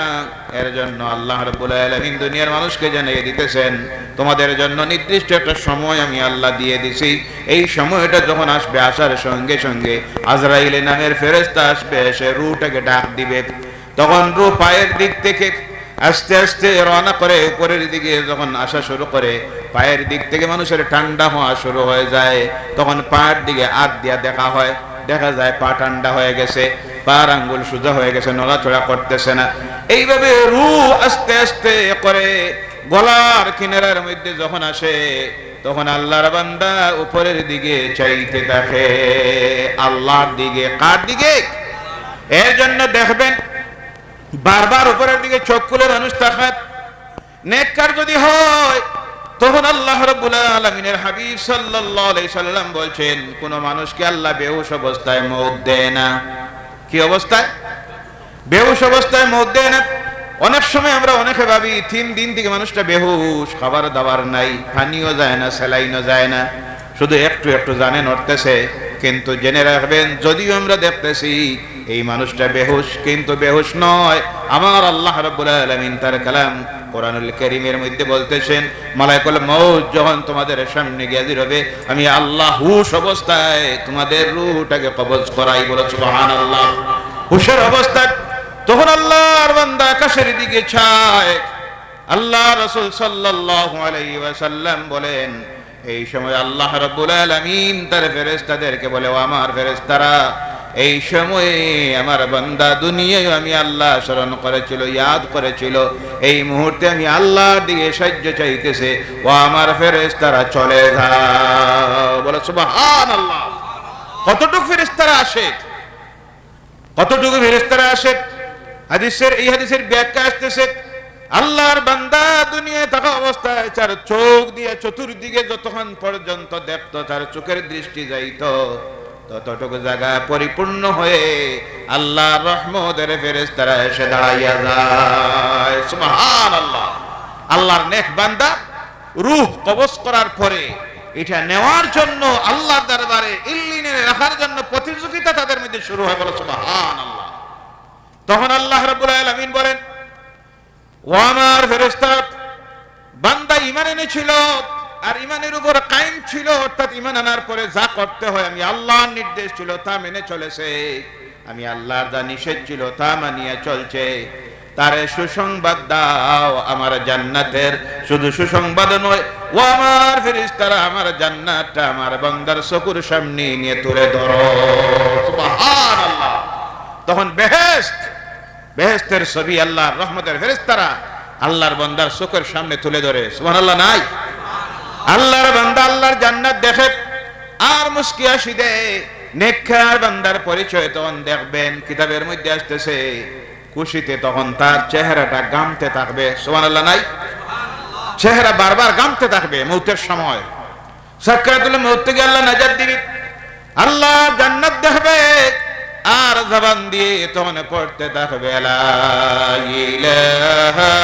এর জন্য আল্লাহ রাব্বুল আলামিন দুনিয়ার মানুষকে জানিয়ে দিতেছেন, তোমাদের জন্য নির্দিষ্ট একটা সময় আমি আল্লাহ দিয়ে দিছি। এই সময়টা যখন আসবে, আসার সঙ্গে সঙ্গে আজরাইল নামের ফেরেশতা আসবে, সে রূহটাকে ডাক দিবে। তখন রূহ পায়ের দিক থেকে আস্তে আস্তে রওনা করে উপরের দিকে যখন আসা শুরু করে, পায়ের দিক থেকে মানুষের ঠান্ডা হওয়া শুরু হয়ে যায়। তখন পায়ের দিকে হাত দিয়া দেখা হয়, দেখা যায় পা ঠান্ডা হয়ে গেছে, পার আঙ্গুল সোজা হয়ে গেছে, নড়াচড়া করতেছে না। এইভাবে রূহ আস্তে আস্তে করে গলার কিনারার মধ্যে যখন আসে, তখন আল্লাহর বান্দা উপরের দিকে চাইতে থাকে, আল্লাহর দিকে। কার দিকে? এর জন্য দেখবেন বারবার উপরের দিকে চোখ খুলে মানুষ তাকায়। নেককার যদি হয়, তখন আল্লাহ রাব্বুল আলামিনের হাবিব সাল্লাল্লাহু আলাইহি সাল্লাম বলছেন, কোন মানুষকে আল্লাহ বেহুশ অবস্থায় মওত দেয় না। কি অবস্থায়? বেহুশ অবস্থায় মওত দেয় না। অনেক সময় আমরা অনেকে ভাবি 3 দিন থেকে মানুষটা বেহুশ, খাবার দাবার নাই, পানিও যায় না, স্যালাইনও যায় না, শুধু একটু একটু জানে নড়তেছে। কিন্তু জেনে রাখবেন, যদিও আমরা দেখতেছি এই মানুষটা বেহুশ, কিন্তু বেহুশ নয়। আমার আল্লাহ রাব্বুল আলামিন তার কালাম কোরআনুল কারীমের মধ্যে বলতেছেন, মালাকুল মউত যখন তোমাদের সামনে গিয়ে হাজির হবে, আমি আল্লাহ হুশ অবস্থায় তোমাদের রূহটাকে কবজ করাই। বলো সুবহানাল্লাহ। হুশের অবস্থায় তখন আল্লাহর বান্দা আকাশের দিকে চায়। আল্লাহ রাসূল সাল্লাল্লাহু আলাইহি ওয়াসাল্লাম বলেন, এই সময় আল্লাহ রাব্বুল আলামিন তার ফেরেশতাদেরকে বলে, ও আমার ফেরেশতারা, এই সময়ে আমার বান্দা দুনিয়ায় আমি আল্লাহ স্মরণ করেছিল, ইয়াদ করেছিল, এই মুহূর্তে আমি আল্লাহর দিকে সাহায্য চাইতেছে, ও আমার ফেরেশতারা চলে যাও। বলো সুবহানাল্লাহ। কতটুকু ফেরেশতারা আসে, কতটুকু ফেরেশতারা আসে। এই হাদিসের ব্যাখ্যা আসতেছে, আল্লাহর বান্দা দুনিয়ায় থাকা অবস্থায় তার চোখ দিয়ে চতুর্দিকে যতক্ষণ পর্যন্ত দেখতো, তার চোখের দৃষ্টি যাইত, ততটুকু জায়গা পরিপূর্ণ হয়ে আল্লাহর রহমতের ফেরেশতারা এসে দাঁড়াইয়া যায়। সুবহানাল্লাহ। আল্লাহর নেক বান্দা রূহ কবজ করার পরে এটা নেওয়ার জন্য আল্লাহর দরবারে ইল্লিনে রাখার জন্য প্রতিযোগিতা তাদের মধ্যে শুরু হয়। বলো সুবহানাল্লাহ। তখন আল্লাহ রাব্বুল আলামিন বলেন, ও আমার ফেরেশতা, বান্দা ঈমান এনেছিল আর ঈমানের উপর কায়েম ছিল, অর্থাৎ ঈমান আনার পরে যা করতে হয় আমি আল্লাহর নির্দেশ ছিল তা মেনে চলেছে, আমি আল্লাহর যা নিষেধ ছিল তা মানিয়ে চলছে, তারে সুসংবাদ দাও আমার জান্নাতের। শুধু সুসংবাদ নয়, ও আমার ফেরেশতারা, আমার জান্নাতটা আমার বান্দার চোখের সামনে নিয়ে তুলে ধরো। সুবহানাল্লাহ। তখন বেহেশত, বেহেশতের ছবি আল্লাহর রহমতের ফেরেশতারা আল্লাহর বান্দার চোখের সামনে তুলে ধরে। সুবহানাল্লাহ। নাই আল্লাহর বান্দা আল্লাহর জান্নাত দেখে আর মুস্কি হাসি দেয়। নেককার বান্দার পরিচয় তখন দেখবেন কিতাবের মধ্যে আসতেছে, খুশিতে তখন তার চেহারাটা গামতে থাকবে। সুবহানাল্লাহ। নাই চেহারা বারবার গামতে থাকবে। মৌতের সময় সাকরাতুল মউত থেকে আল্লাহ নাজাত দিবে, আল্লাহ জান্নাত দেখবে, আর জবান দিয়ে তখন পড়তে থাকবে লা ইলাহা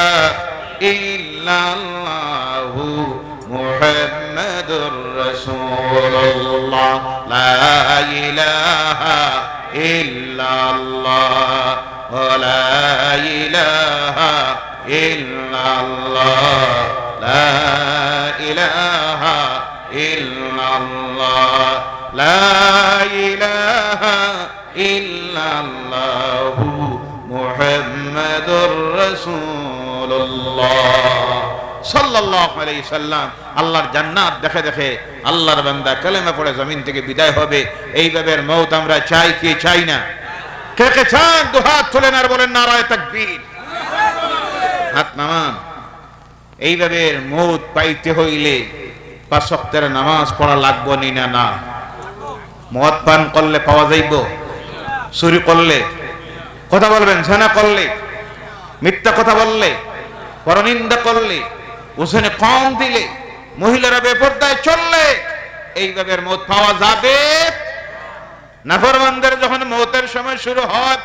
ইল্লাল্লাহু মুহাম্মাদুর রাসূলুল্লাহ লা ইলাহা ইল্লাল্লাহ লা ইলাহা ইল্লাল্লাহ লা ইলাহা ইল্লাল্লাহ লা ইলাহা ইল্লাল্লাহু মুহাম্মাদুর রাসূলুল্লাহ সাল্লাল্লাহু আলাইহি সাল্লাম। আল্লাহর জান্নাত দেখে দেখে আল্লাহর বান্দা কালেমা পড়ে জমিন থেকে বিদায় হবে। এইভাবে মওত আমরা চাই কি চাই না? কে কে চান দুহাত তুলেন আর বলেন নারায়ে তাকবীর। হাত নামান। এইভাবে মওত পাইতে হইলে পাঁচ ওয়াক্তের নামাজ পড়া লাগবে না? না। মদ পান করলে পাওয়া যাইব? চুরি করলে, কথা বলবেন, জেনা করলে, মিথ্যা কথা বললে, পরনিন্দা করলে, ওজনে কম দিলে, মহিলারা বেপরদায় চললে এইভাবে মওত পাওয়া যাবে? নাফরমানদের যখন মওতের সময় শুরু হয়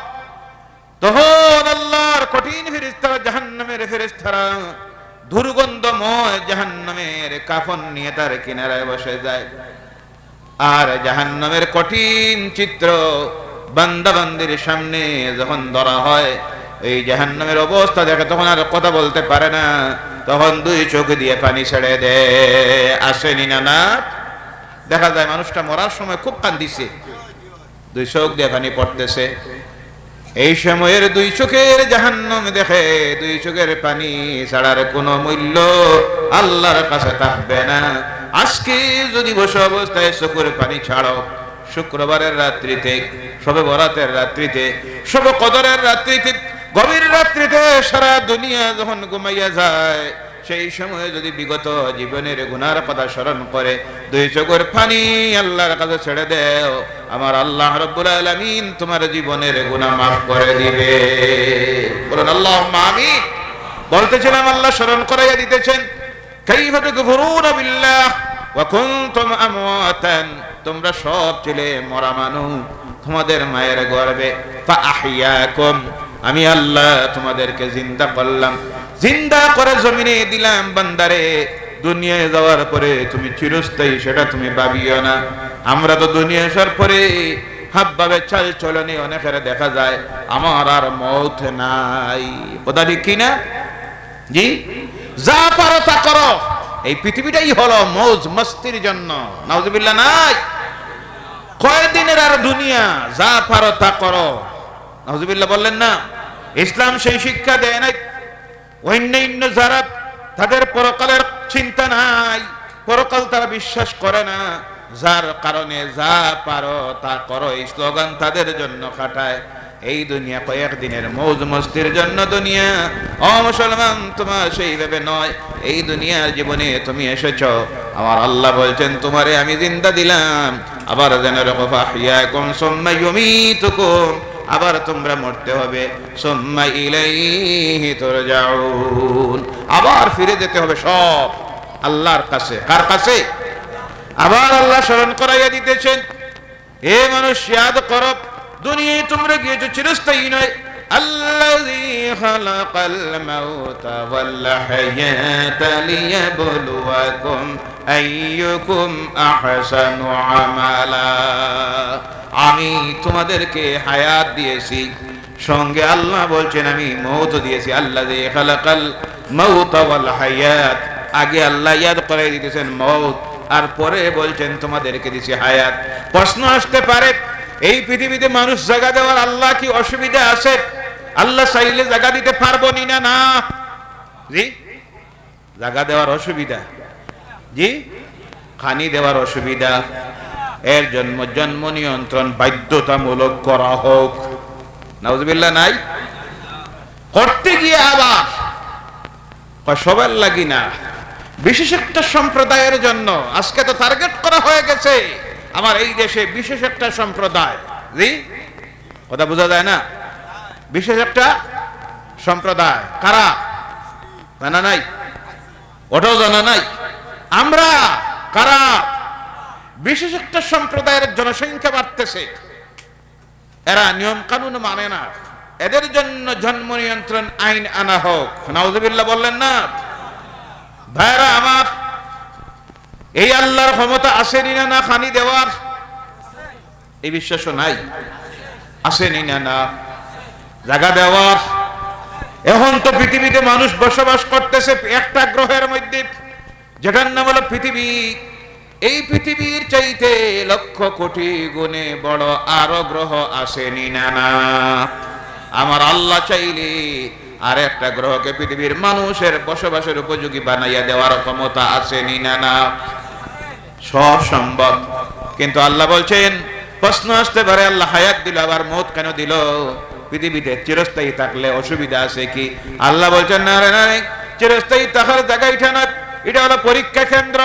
তখন আল্লাহর কঠিন ফেরেশতারা, জাহান্নামের ফেরেশতারা দুর্গন্ধময় জাহান্নামের কাফন নিয়ে তার কিনারায় বসে যায়। আর জাহান্নামের কঠিন চিত্র বান্দা বান্দির সামনে যখন ধরা হয়, এই জাহান্নামের অবস্থা দেখে তখন আর কথা বলতে পারে না, তখন দুই চোখ দিয়ে পানি ছেড়ে দেয়। আসেনি না? না, দেখা যায় মানুষটা মরার সময় খুব কান্দিছে, দুই চোখ দিয়ে পানি পড়তেছে। এই সময়ের দুই চোখের জাহান্নাম দেখে দুই চোখের পানি ছাড়ার কোনো মূল্য আল্লাহর কাছে থাকবে না। আজকে যদি বসে অবস্থায় চোখের পানি ছাড়ো, শুক্রবারের রাত্রিতে, শবে বরাতের রাত্রিতে, শবে কদরের রাত্রিতে, গভীর রাত্রিতে সারা দুনিয়া যখন ঘুমাইয়া যায়, সেই সময়ে যদি বিগত জীবনের গুনার কথা স্মরণ করে দুই চোখের পানি আল্লাহর কাছে ছেড়ে দেও, আমার আল্লাহ রাব্বুল আলামিন তোমার জীবনের গুনাহ মাফ করে দিবে। বলুন আল্লাহুম্মা আমিন। বলতেছিলাম আল্লাহ স্মরণ করাইয়া দিতেছেন, কাইফা তাকফুরুনা বিল্লাহ ওয়া কুনতুম আমওয়াতান, তোমরা সব ছিলে মরা মানুষ তোমাদের মায়ের গর্ভে, ফাআহইয়াকুম, আমি আল্লাহ তোমাদেরকে জিন্দা করলাম, জিন্দা করে জমিনে দিলাম। বান্দারে, দুনিয়ায় যাওয়ার পরে তুমি চিরস্থায়ী সেটা তুমি ভাবিও না। আমরা তো দুনিয়া আসার পরে হাবভাবে চাল চলনে অনেকের দেখা যায় আমার আর মওত নাই। কথা ঠিক কি না? জি, যা পারো তা করো। এই পৃথিবীটাই হলো মৌজ মস্তির জন্য। নাউজুবিল্লাহ নাই। কয়দিনের আর দুনিয়া, যা পারো তা করো। নাউজুবিল্লাহ বললেন না? ইসলাম সেই শিক্ষা দেয় নাই। অন্যান্য যারা তাদের পরকালের চিন্তা নাই, পরকাল তারা বিশ্বাস করে না, যার কারণে যা পারো তা করো এই স্লোগান তাদের জন্য খাটায়। এই দুনিয়া কয়েকদিনের মৌজ মস্তির জন্য দুনিয়া। ও মুসলমান, তোমার সেইভাবে নয়। এই দুনিয়ার জীবনে তুমি এসেছো, আমার আল্লাহ বলছেন তোমারে আমি জিন্দা দিলাম, আবার যেন ফাহিয়াকুম সুম্মা ইউমীতুকুম, আবার তোমরা মরতে হবে, সুম্মা ইলাইহি তুরজাউন, আবার ফিরে যেতে হবে সব আল্লাহর কাছে। কার কাছে? আবার আল্লাহ স্মরণ করাইয়া দিতেছেন, এ মানুষ ইয়াদ করো, দুনিয়ায় তোমরা গিয়েছো চিরস্থায়ী নয়। আল্লাযী খালাকাল মাউতা ওয়াল হায়াতা লিয়াবলুয়াকুম আইয়ুকুম আহসানু আমালা, আমি তোমাদেরকে হায়াত দিয়েছি, সঙ্গে আল্লাহ বলছেন আমি মওত দিয়েছি। আল্লাযী খালাকাল মাউতা ওয়াল হায়াত, আগে আল্লাহ ইয়াদ করাই দিতেছেন মওত, আর পরে বলছেন তোমাদেরকে দিয়েছি হায়াত। প্রশ্ন আসতে পারে, এই পৃথিবীতে মানুষ জায়গা দেওয়ার আল্লাহ কি অসুবিধা আছে? আল্লাহ চাইলে জায়গা দিতে পারবো না? না জি, জায়গা দেওয়ার অসুবিধা, জি, খানি দেওয়ার অসুবিধা, এর জন্ম নিয়ন্ত্রণ বাধ্যতামূলক করা হোক। নাউজুবিল্লাহ নাই। করতে গিয়ে আবার সবার লাগি না, বিশেষ একটা সম্প্রদায়ের জন্য আজকে তো টার্গেট করা হয়ে গেছে আমার এই দেশে বিশেষ একটা সম্প্রদায়। জি, কথা বোঝা যায় না? বিশেষ একটা সম্প্রদায় কারা? জানা নাই? ওটাও জানা নাই? আমরা কারা? বিশেষ একটা সম্প্রদায়ের জনসংখ্যা বাড়তেছে, এরা নিয়ম কানুন মানে না, এদের জন্য জন্ম নিয়ন্ত্রণ আইন আনা হোক। নাউজুবিল্লাহ বললেন না? ভাইরা আমার, এই আল্লাহর ক্ষমতা আসেনি না না খানি দেওয়ার? এই বিশ্বাস নাই? আসেনি না না জায়গা দেওয়ার? এখন তো পৃথিবীতে মানুষ বসবাস করতেছে একটা গ্রহের মধ্যে, যেটার নাম হলো পৃথিবী। এই পৃথিবীর চাইতে লক্ষ কোটি গুণে বড় আরো গ্রহ আসেনি না না? আমার আল্লাহ চাইলে আর একটা গ্রহকে পৃথিবীর মানুষের বসবাসের উপযোগী বানাইয়া দেওয়ার ক্ষমতা আসেনি না না? সব সম্ভব। কিন্তু আল্লাহ বলছেন, প্রশ্ন আসতে পারে, আল্লাহ হায়াত দিল আবার মৌত কেন দিল? পৃথিবীতে চিরস্থায়ী থাকলে অসুবিধা আছে কি? আল্লাহ বলছেন, না রে না, চিরস্থায়ী থাকার জায়গা এটা না, এটা হলো পরীক্ষা কেন্দ্র।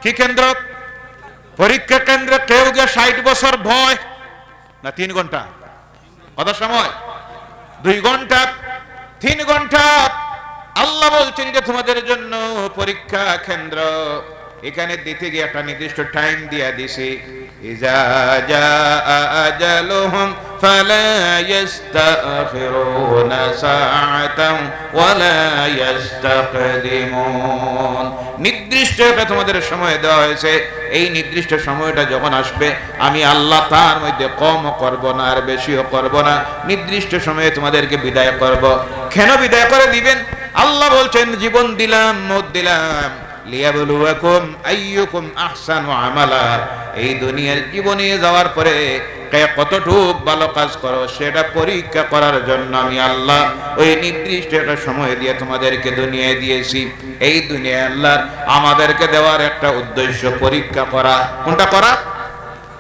কি কেন্দ্র? পরীক্ষা কেন্দ্রে কেউ গিয়ে 60 বছর ভয় না 3 ঘন্টা? কত সময়? 2 ঘন্টা, 3 ঘন্টা। আল্লাহ বলছেন এটা তোমাদের জন্য পরীক্ষা কেন্দ্র। এখানে দিতে গিয়ে একটা নির্দিষ্ট টাইম দিয়া দিছি, ইজা জাআ আজালুহুম ফালা ইস্তাগফিরুনা সাআতান ওয়ালা ইস্তাকদিমুন। নির্দিষ্ট একটা তোমাদের সময় দেওয়া হয়েছে, এই নির্দিষ্ট সময়টা যখন আসবে আমি আল্লাহ তার মধ্যে কম করব না আর বেশিও করব না, নির্দিষ্ট সময়ে তোমাদেরকে বিদায় করব। কেন বিদায় করে দিবেন? আল্লাহ বলছেন, জীবন দিলাম, মওত দিলাম, লিয়াবলুয়াকুম আইয়ুকুম আহসানু আমালা। এই দুনিয়ার জীবনে যাওয়ার পরে কে কতটুক ভালো কাজ করো সেটা পরীক্ষা করার জন্য আমি আল্লাহ ওই নির্দিষ্ট একটা সময় দিয়ে তোমাদেরকে দুনিয়ায় দিয়েছি। এই দুনিয়ায় আল্লাহ আমাদেরকে দেওয়ার একটা উদ্দেশ্য পরীক্ষা করা। কোনটা করা?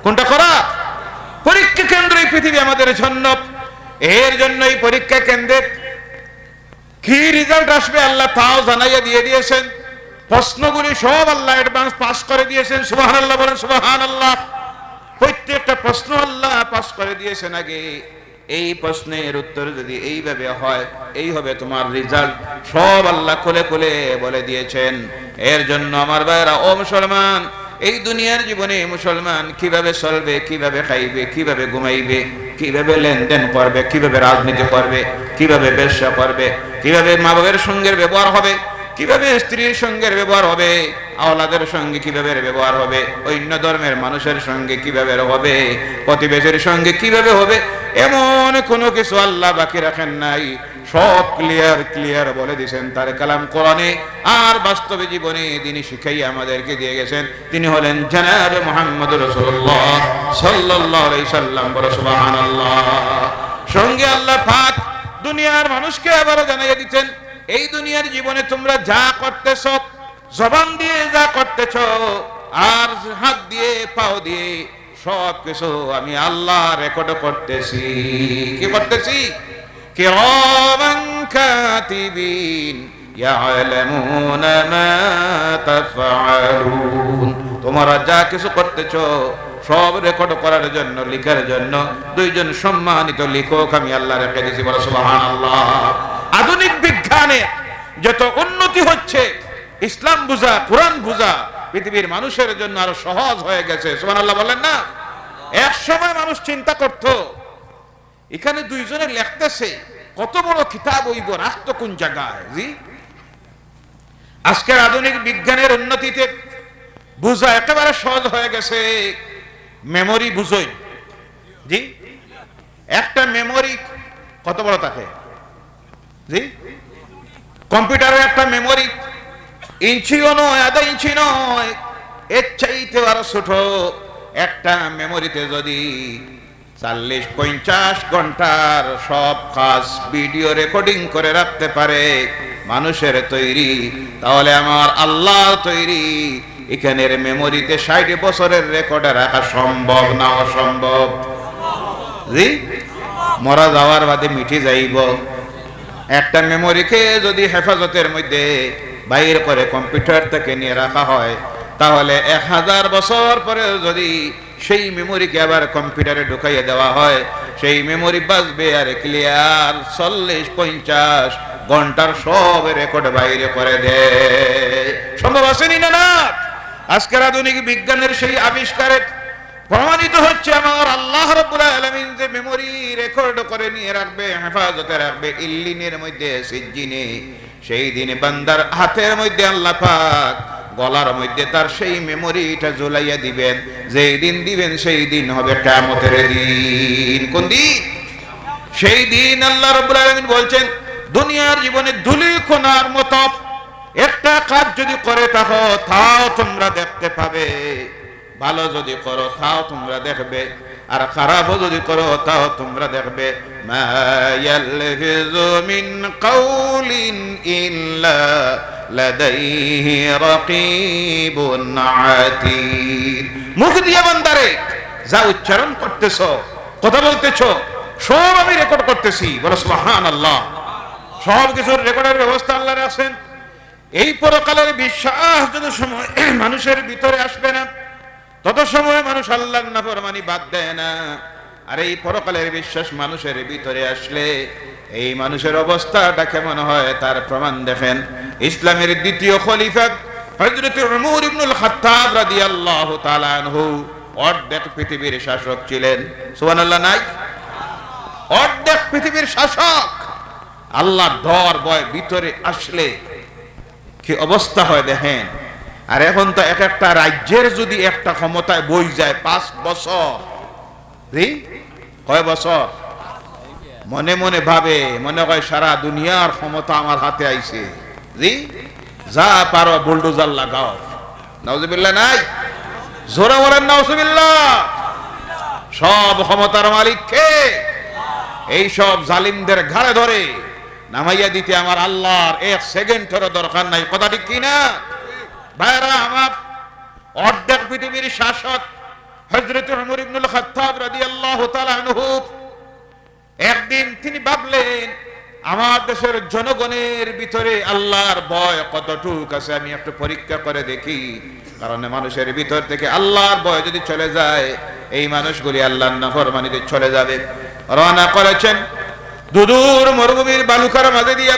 কোনটা করা? পরীক্ষা কেন্দ্র এই পৃথিবী আমাদের জন্য। এর জন্য এই পরীক্ষা কেন্দ্রে কি রেজাল্ট আসবে আল্লাহ তাও জানাইয়া দিয়ে দিয়েছেন। প্রশ্নগুলি সব আল্লাহ অ্যাডভান্স পাস করে দিয়েছেন। সুবহানাল্লাহ বলেন, সুবহানাল্লাহ। প্রত্যেকটা প্রশ্ন আল্লাহ পাস করে দিয়েছেন আগে। এই প্রশ্নের উত্তর যদি এইভাবে হয়, এই হবে তোমার রেজাল্ট, সব আল্লাহ খুলে খুলে বলে দিয়েছেন। এর জন্য আমার ভাইরা, ও মুসলমান, এই দুনিয়ার জীবনে মুসলমান কিভাবে চলবে, কিভাবে খাইবে, কিভাবে ঘুমাইবে, কিভাবে লেনদেন করবে, কিভাবে রাজনীতি করবে, কিভাবে ব্যবসা করবে, কিভাবে মা বাবার সঙ্গে ব্যবহার হবে, কিভাবে স্ত্রীর সঙ্গে ব্যবহার হবে, আওলাদের সঙ্গে কিভাবে ব্যবহার হবে, অন্য ধর্মের মানুষের সঙ্গে কিভাবে হবে, প্রতিবেশীর সঙ্গে কিভাবে হবে, এমন কোনো কিছু আল্লাহ বাকি রাখেন নাই। সব ক্লিয়ার বলে দিয়েছেন তার কালাম কোরআনে, আর বাস্তবে জীবনে তিনি শিখাই আমাদেরকে দিয়ে গেছেন। তিনি হলেন জনাবে মুহাম্মদুর রাসূলুল্লাহ সাল্লাল্লাহু আলাইহি সাল্লাম। বলো সুবহানাল্লাহ। সঙ্গে আল্লাহ পাক দুনিয়ার মানুষকে আবারও জানাইয়া দিচ্ছেন, এই দুনিয়ার জীবনে তোমরা যা করতেছ, জবান দিয়ে যা করতেছ, আর হাত দিয়ে পাও দিয়ে সব কিছু আমি আল্লাহ রেকর্ড করতেছি। কি করতেছি? কিরামান কাতিবিন ইয়ালামুনা মা তাফআলুন। তোমরা যা কিছু করতেছ সব রেকর্ড করার জন্য, লিখার জন্য 2 জন সম্মানিত লেখক আমি আল্লাহ রেখে দিয়েছি। বলো সুবহানাল্লাহ। আধুনিক বিজ্ঞানে যত উন্নতি হচ্ছে, ইসলাম বুঝা, কোরআন বুঝা পৃথিবীর মানুষের জন্য আরো সহজ হয়ে গেছে। সুবহানাল্লাহ বলেন না? এক সময় মানুষ চিন্তা করত, এখানে 2 জনে লিখতেছে, কত বড় কিতাব হইব, রাখতো কোন জায়গায়? জি, আজকের আধুনিক বিজ্ঞানের উন্নতিতে বুঝা একেবারে সহজ হয়ে গেছে। মেমোরি বুঝই? জি, একটা মেমোরি কত বড় থাকে? জি, কম্পিউটারের একটা মেমোরি ইঞ্চিও নয়, আধা ইঞ্চি নয়, এর চাইতে আরো ছোট। একটা মেমোরিতে যদি 40-50 ঘন্টার সব কাজ ভিডিও রেকর্ডিং করে রাখতে পারে মানুষের তৈরি, তাহলে আমার আল্লাহর তৈরি এখানের মেমোরিতে 60 বছরের রেকর্ডে রাখা সম্ভব না অসম্ভব? জি, মরা যাওয়ার বাদে মিটে যাইব। একটা মেমোরিকে যদি হেফাজতের মধ্যে বাইর করে কম্পিউটার থেকে নিয়ে রাখা হয়, তাহলে 1000 বছর পরে যদি সেই মেমোরিকে আবার কম্পিউটারে ঢুকাইয়ে দেওয়া হয়, সেই মেমোরি বাজবে আর ক্লিয়ার 40-50 ঘন্টার সব রেকর্ড বাইরে করে দেয়। সম্ভব আসেনি না? না, আজকের আধুনিক বিজ্ঞানের সেই আবিষ্কারের প্রমাণিত হচ্ছে আমার আল্লাহ রাব্বুল আলামিন যে মেমরি রেকর্ড করে নিয়ে রাখবে, হেফাজতে রাখবে ইল্লিনের মধ্যে, সিজ্জিনে। সেই দিনে বান্দার হাতের মধ্যে আল্লাহ পাক গলার মধ্যে তার সেই মেমোরিটা ঝুলাইয়া দিবেন। যেই দিন দিবেন সেই দিন হবে কিয়ামতের দিন। কোন দিন? সেই দিন আল্লাহ রাব্বুল আলামিন বলছেন, দুনিয়ার জীবনে ধুলি কোনার মতো একটা কাজ যদি করে থাকো তাও তোমরা দেখতে পাবে, ভালো যদি করো তাও তোমরা দেখবে, আর খারাপও যদি করো তাও তোমরা দেখবে। মা ইয়ালফিযু মিন কাউলিন ইল্লা লাদাইহি রাকীবুন আতীদ। মুখ দিয়ে বান্দারে যা উচ্চারণ করতেছো, কথা বলতেছো, সব আমি রেকর্ড করতেছি। বলো সুবহানাল্লাহ। সব কিছুর রেকর্ডের ব্যবস্থা আল্লাহ রাখছেন। এই পরকালের বিশ্বাস যত সময় মানুষের ভিতরে আসবে না, তত সময় মানুষ আল্লাহর নাফরমানি বাদ দেয় না। আর এই পরকালের বিশ্বাস মানুষের ভিতরে আসলে এই মানুষের অবস্থাটা কেমন হয় তার প্রমাণ দেখেন। ইসলামের দ্বিতীয় খলিফা হযরত উমর ইবনুল খাত্তাব রাদিয়াল্লাহু তাআলা আনহু অর্ধেক পৃথিবীর শাসক ছিলেন। সুবহানাল্লাহ নাই? অর্ধেক পৃথিবীর শাসক। আল্লাহর ডর ভয় ভিতরে আসলে কি অবস্থা হয় দেখেন। আর এখন তো এক একটা রাজ্যের যদি একটা ক্ষমতায় বই যায় 5 বছর, কয় বছর? মনে মনে ভাবে, মনে হয় সারা দুনিয়ার ক্ষমতা আমার হাতে আইছে। যা পারো বুলডোজার লাগাও। নাউজুবিল্লাহ নাই? জোরে বলেন নাউজুবিল্লাহ। সব ক্ষমতার মালিক কে? এই সব জালিমদের ঘাড়ে ধরে নামাইয়া দিতে আমার আল্লাহর 1 সেকেন্ডের দরকার নাই। কথা ঠিক কিনা ভাইরা আমার? অর্ধেক পৃথিবীর শাসক হযরত উমর ইবনুল খাত্তাব রাদিয়াল্লাহু তাআলা আনহু একদিন তিনি ভাবলেন, আমার দেশের জনগণের ভিতরে আল্লাহর ভয় কতটুকু আছে আমি একটু পরীক্ষা করে দেখি। কারণ মানুষের ভিতর থেকে আল্লাহর ভয় যদি চলে যায়, এই মানুষগুলি আল্লাহর নাফরমানিতে চলে যাবে। রওনা করেছেন দুদূর মরুভূমির বালুকার মাঝে দিয়ে,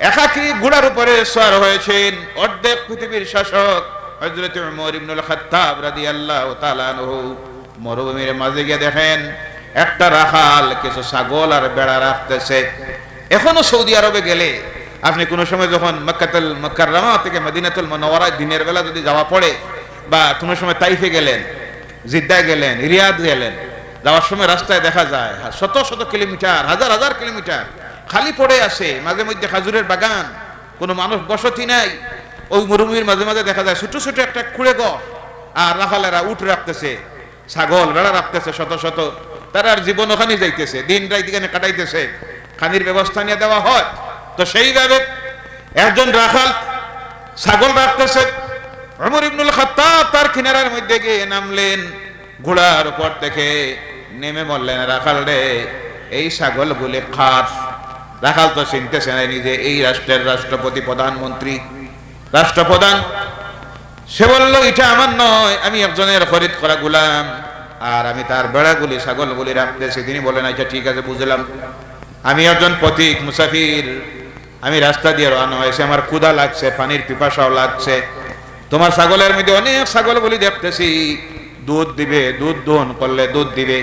একাকী ঘোড়ার উপরে সওয়ার হয়েছেন অর্ধেক পৃথিবীর শাসক হযরত উমর ইবনুল খাত্তাব রাদিয়াল্লাহু তাআলা আনহু। মরুভূমির মাঝে গিয়ে দেখেন একটা রাখাল কিছু ছাগল আর বেড়া রাখতেছে। এখনো সৌদি আরবে গেলে আপনি কোনো সময় যখন মক্কাতুল মুকাররমা থেকে মদিনাতুল মুনাওয়ারায় দিনের বেলা যদি যাওয়া পড়ে, বা কোনো সময় তাইফে গেলেন, জিদ্দায় গেলেন, রিয়াদ গেলেন, যাওয়ার সময় রাস্তায় দেখা যায় শত শত কিলোমিটার, হাজার হাজার কিলোমিটার খালি পড়ে আছে। মাঝে মধ্যে খাজুরের বাগান, কোনো মানুষ বসতি নাই। ওই মরুভূমির মাঝে মাঝে দেখা যায় ছোট ছোট একটা খুঁড়ে ঘর, আর রাখালেরা উট রাখতেছে, ছাগল বেড়া রাখতেছে শত শত। তারা আর জীবন ওখানে যাইতেছে, দিন রাত এখানে কাটাইতেছে, খানির ব্যবস্থা নিয়ে দেওয়া হয়। তো সেইভাবে একজন রাখাল ছাগল রাখতেছে। উমর ইবনুল খাত্তাব তার কিনারার মধ্যে গিয়ে নামলেন, ঘোড়ার উপর থেকে নেমে বললেন, রাখাল রে, এই ছাগলগুলি খাস। রাখাল তো চিনতেছে না নিজে এই রাষ্ট্রের রাষ্ট্রপতি, প্রধানমন্ত্রী, রাষ্ট্রপ্রধান। সে বলল, এটা আমার নয়, আমি একজনের খরিদ করা গোলাম, আর আমি তার বেড়াগুলি ছাগলগুলি রাখতেছি। তিনি বলেন, আচ্ছা ঠিক আছে, বুঝলাম, আমি একজন পথিক মুসাফির, আমি রাস্তা দিয়ে রওনা হয়েছি, আমার ক্ষুধা লাগছে, পানির পিপাসাও লাগছে। তোমার ছাগলের মধ্যে অনেক ছাগলগুলি দেখতেছি, দুধ দিবে, দুধ দোহন করলে দুধ দিবে।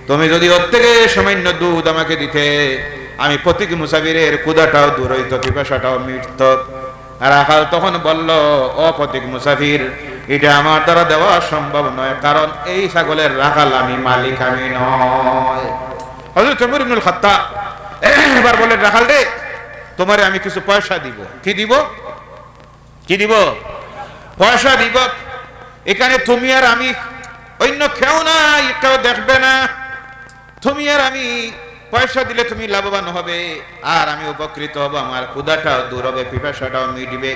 তুমি যদি ওর থেকে সামান্য দুধ আমাকে দিতে, আমি পথিক মুসাফিরের ক্ষুধাটাও দূর হইত, পিপাসাটাও মিটত। আর রাখাল তখন বলল, ও পথিক মুসাফির, এটা আমার দ্বারা দেওয়া সম্ভব নয়, কারণ এই ছাগলের রাখাল আমি, মালিক আমি নয়। হযরত উমর ইবনুল খাত্তাব এবার বললেন, রাখাল রে, তোমারে আমি কিছু পয়সা দিব। কি দিব? কি দিব? পয়সা দিব। এখানে তুমি আর আমি, অন্য কেউ নাই, কেউ দেখবে না। তুমি আর আমি, পয়সা দিলে তুমি লাভবান হবে, আর আমি উপকৃত হব, আমার ক্ষুধাটাও দূর হবে, পিপাসাটাও মিটবে।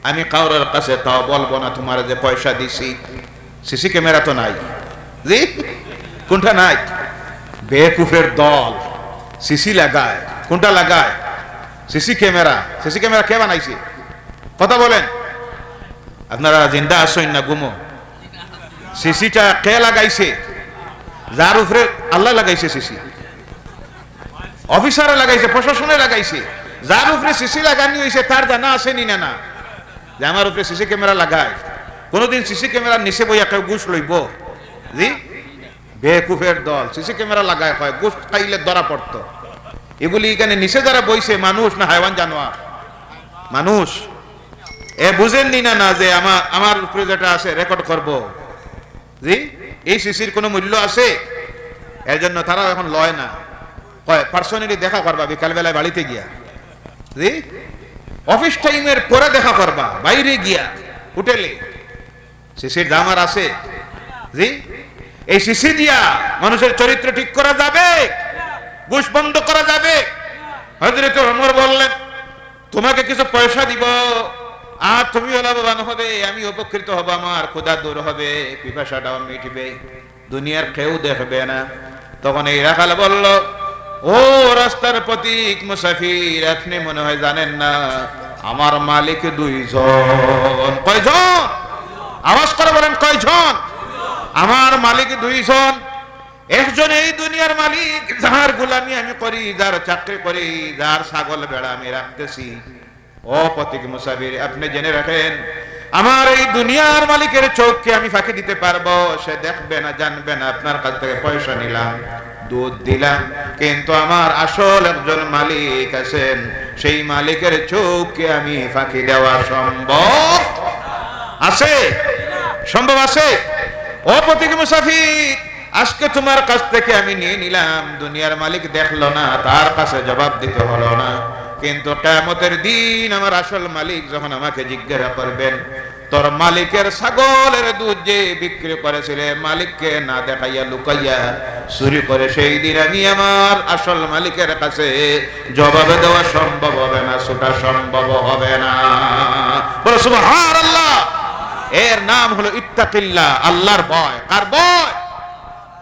আমি কারোর কাছে তাও বলবো না তোমার যে পয়সা দিছি। সিসি ক্যামেরা তো নাই, জি, কোনটা নাই? বেকুফের দল সিসি লাগায়। কোনটা লাগায়? CC camera. সিসি ক্যামেরা কে বানাইছে? কথা বলেন। আপনারা জিন্দা আসেন না গুমো? সিসিটা কে লাগাইছে? যার উপরে আল্লাহ লাগাইছে সিসি, অফিসারে লাগাইছে, প্রশাসনে লাগাইছে। যার উপরে সিসি লাগানি হয়েছে তার জানা আসেনি না না যে আমার উপরে সিসি ক্যামেরা লাগায়? কোনোদিন সিসি ক্যামেরার নিচে বইয়া কেউ ঘুষ লইব? জি, বেকুফের দল সিসি ক্যামেরা লাগায় হয় গোস্ত খাইলে ধরা পড়তো। এগুলি এখানে নিচে যারা বইছে মানুষ না হাইওয়ান জানোয়ার? মানুষ। বুঝেননি না যে আমার উপরে যেটা আছে রেকর্ড করব, জি এই সিসির কোনো মূল্য আছে? এর জন্য তারা এখন লয় না, কয় পার্সোনালি দেখা করবা বিকালবেলায় বাড়িতে গিয়া, জি অফিস টাইমের পরে দেখা করবা বাইরে গিয়া হোটেলে। সিসির দাম আর আছে? জি এই সিসি দিয়া মানুষের চরিত্র ঠিক করা যাবে, ঘুষ বন্ধ করা যাবে। হযরত ওমর বললেন তোমাকে কিছু পয়সা দিব আর তুমি লাভবান হবে, আমি উপকৃত হব, আমার ক্ষুধা দূর হবে, পিপাসাটাও মিটবে, দুনিয়ার কেউ দেখবে না। তখন এই রাখাল বলল, ও রাস্তার পথিক মুসাফির, আপনি মনে হয় জানেন না আমার মালিক দুইজন। কয়জন? আওয়াজ করে বলেন কয়জন? আমার মালিক দুইজন। একজন এই দুনিয়ার মালিক, যার গোলামি আমি করি, যার চাকরি করি, যার ছাগল ভেড়া আমি রাখতেছি। ও পথিক মুসাফির, আপনি জেনে রাখেন আমার এই দুনিয়ার মালিকের চোখকে আমি ফাঁকি দিতে পারবো, সে দেখবে না জানবে না। আপনার কাছ থেকে পয়সা নিলাম, দুধ দিলাম, কিন্তু আমার আসল একজন মালিক আছেন, সেই মালিকের চোখকে আমি ফাঁকি দেওয়া সম্ভব আছে? সম্ভব আছে? ও পথিক মুসাফির, আজকে তোমার কাছ থেকে আমি নিয়ে নিলাম, দুনিয়ার মালিক দেখলো না, তার কাছে জবাব দিতে হলো না, কিন্তু কিয়ামতের দিন আমার আসল মালিক যখন আমাকে জিজ্ঞাসা করবেন তোর মালিকের ছাগলের দুধ যে বিক্রি করেছিলে মালিককে না দেখাইয়া লুকাইয়া চুরি করে, সেই দিন আমি আমার আসল মালিকের কাছে জবাব দেওয়া সম্ভব হবে না, ছোটা সম্ভব হবে না। বলো সুবহানাল্লাহ। এর নাম হলো ইত্তাকিল্লাহ, আল্লাহর ভয়। কার ভয়?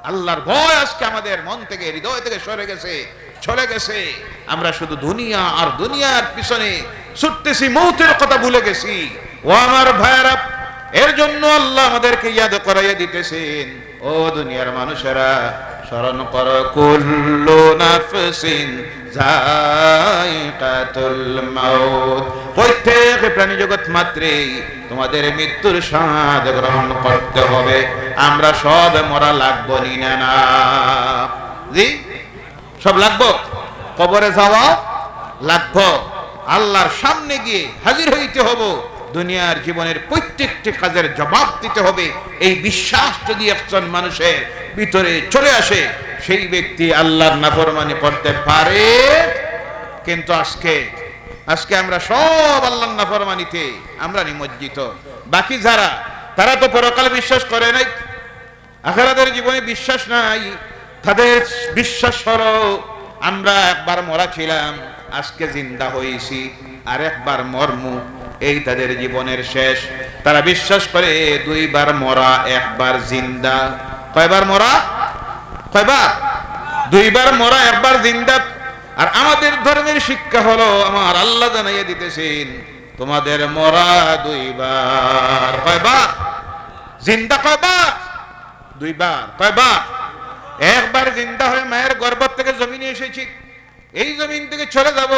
আল্লাহর ভয় আজকে আমাদের মন থেকে, হৃদয় থেকে সরে গেছে, চলে গেছে। আমরা শুধু দুনিয়া আর দুনিয়ার পিছনে ছুটতেছি, মৌতের কথা ভুলে গেছি। ও আমার ভাইরা, এর জন্য আল্লাহ আমাদেরকে ইয়াদ করাইয়া দিতেছেন, ও দুনিয়ার মানুষেরা স্মরণ করো, কুল্লু নাফসিন যায়কাতুল মাউত, প্রত্যেক প্রাণী জগৎ মাত্রেই তোমাদের মৃত্যুর স্বাদ গ্রহণ করতে হবে। আমরা সব মরা লাগবো নি না? জি সব লাগবো, কবরে যাওয়া লাগবো, আল্লাহর সামনে গিয়ে হাজির হইতে হবে, দুনিয়ার জীবনের প্রত্যেকটি কাজের জবাব দিতে হবে। এই বিশ্বাস যদি একজন মানুষের ভিতরে চলে আসে, সেই ব্যক্তি আল্লাহর নাফরমানি করতে পারে। কিন্তু আজকে আমরা সব আল্লাহর নাফরমানিতে আমরা নিমজ্জিত। বাকি যারা, তারা তো পরকালে বিশ্বাস করে নাই, আখিরাতের জীবনে বিশ্বাস নাই, তাদের বিশ্বাস হলো আমরা একবার মরা ছিলাম, আজকে জিন্দা হয়েছি, আর একবার মরমু, এই তাদের জীবনের শেষ। তারা বিশ্বাস করে দুইবার মরা একবার জিন্দা। কয়বার মরা? কয়বার? দুইবার মরা একবার জিন্দা। আর আমাদের ধর্মের শিক্ষা হলো, আমার আল্লাহ জানাইয়া দিতেছেন তোমাদের মরা দুইবার। কয়বার? জিন্দা কয়বার? দুইবার। কয়বার? একবার জিন্দা হয়ে মায়ের গর্ভ থেকে জমিনে এসেছি, এই জমিন থেকে চলে যাব,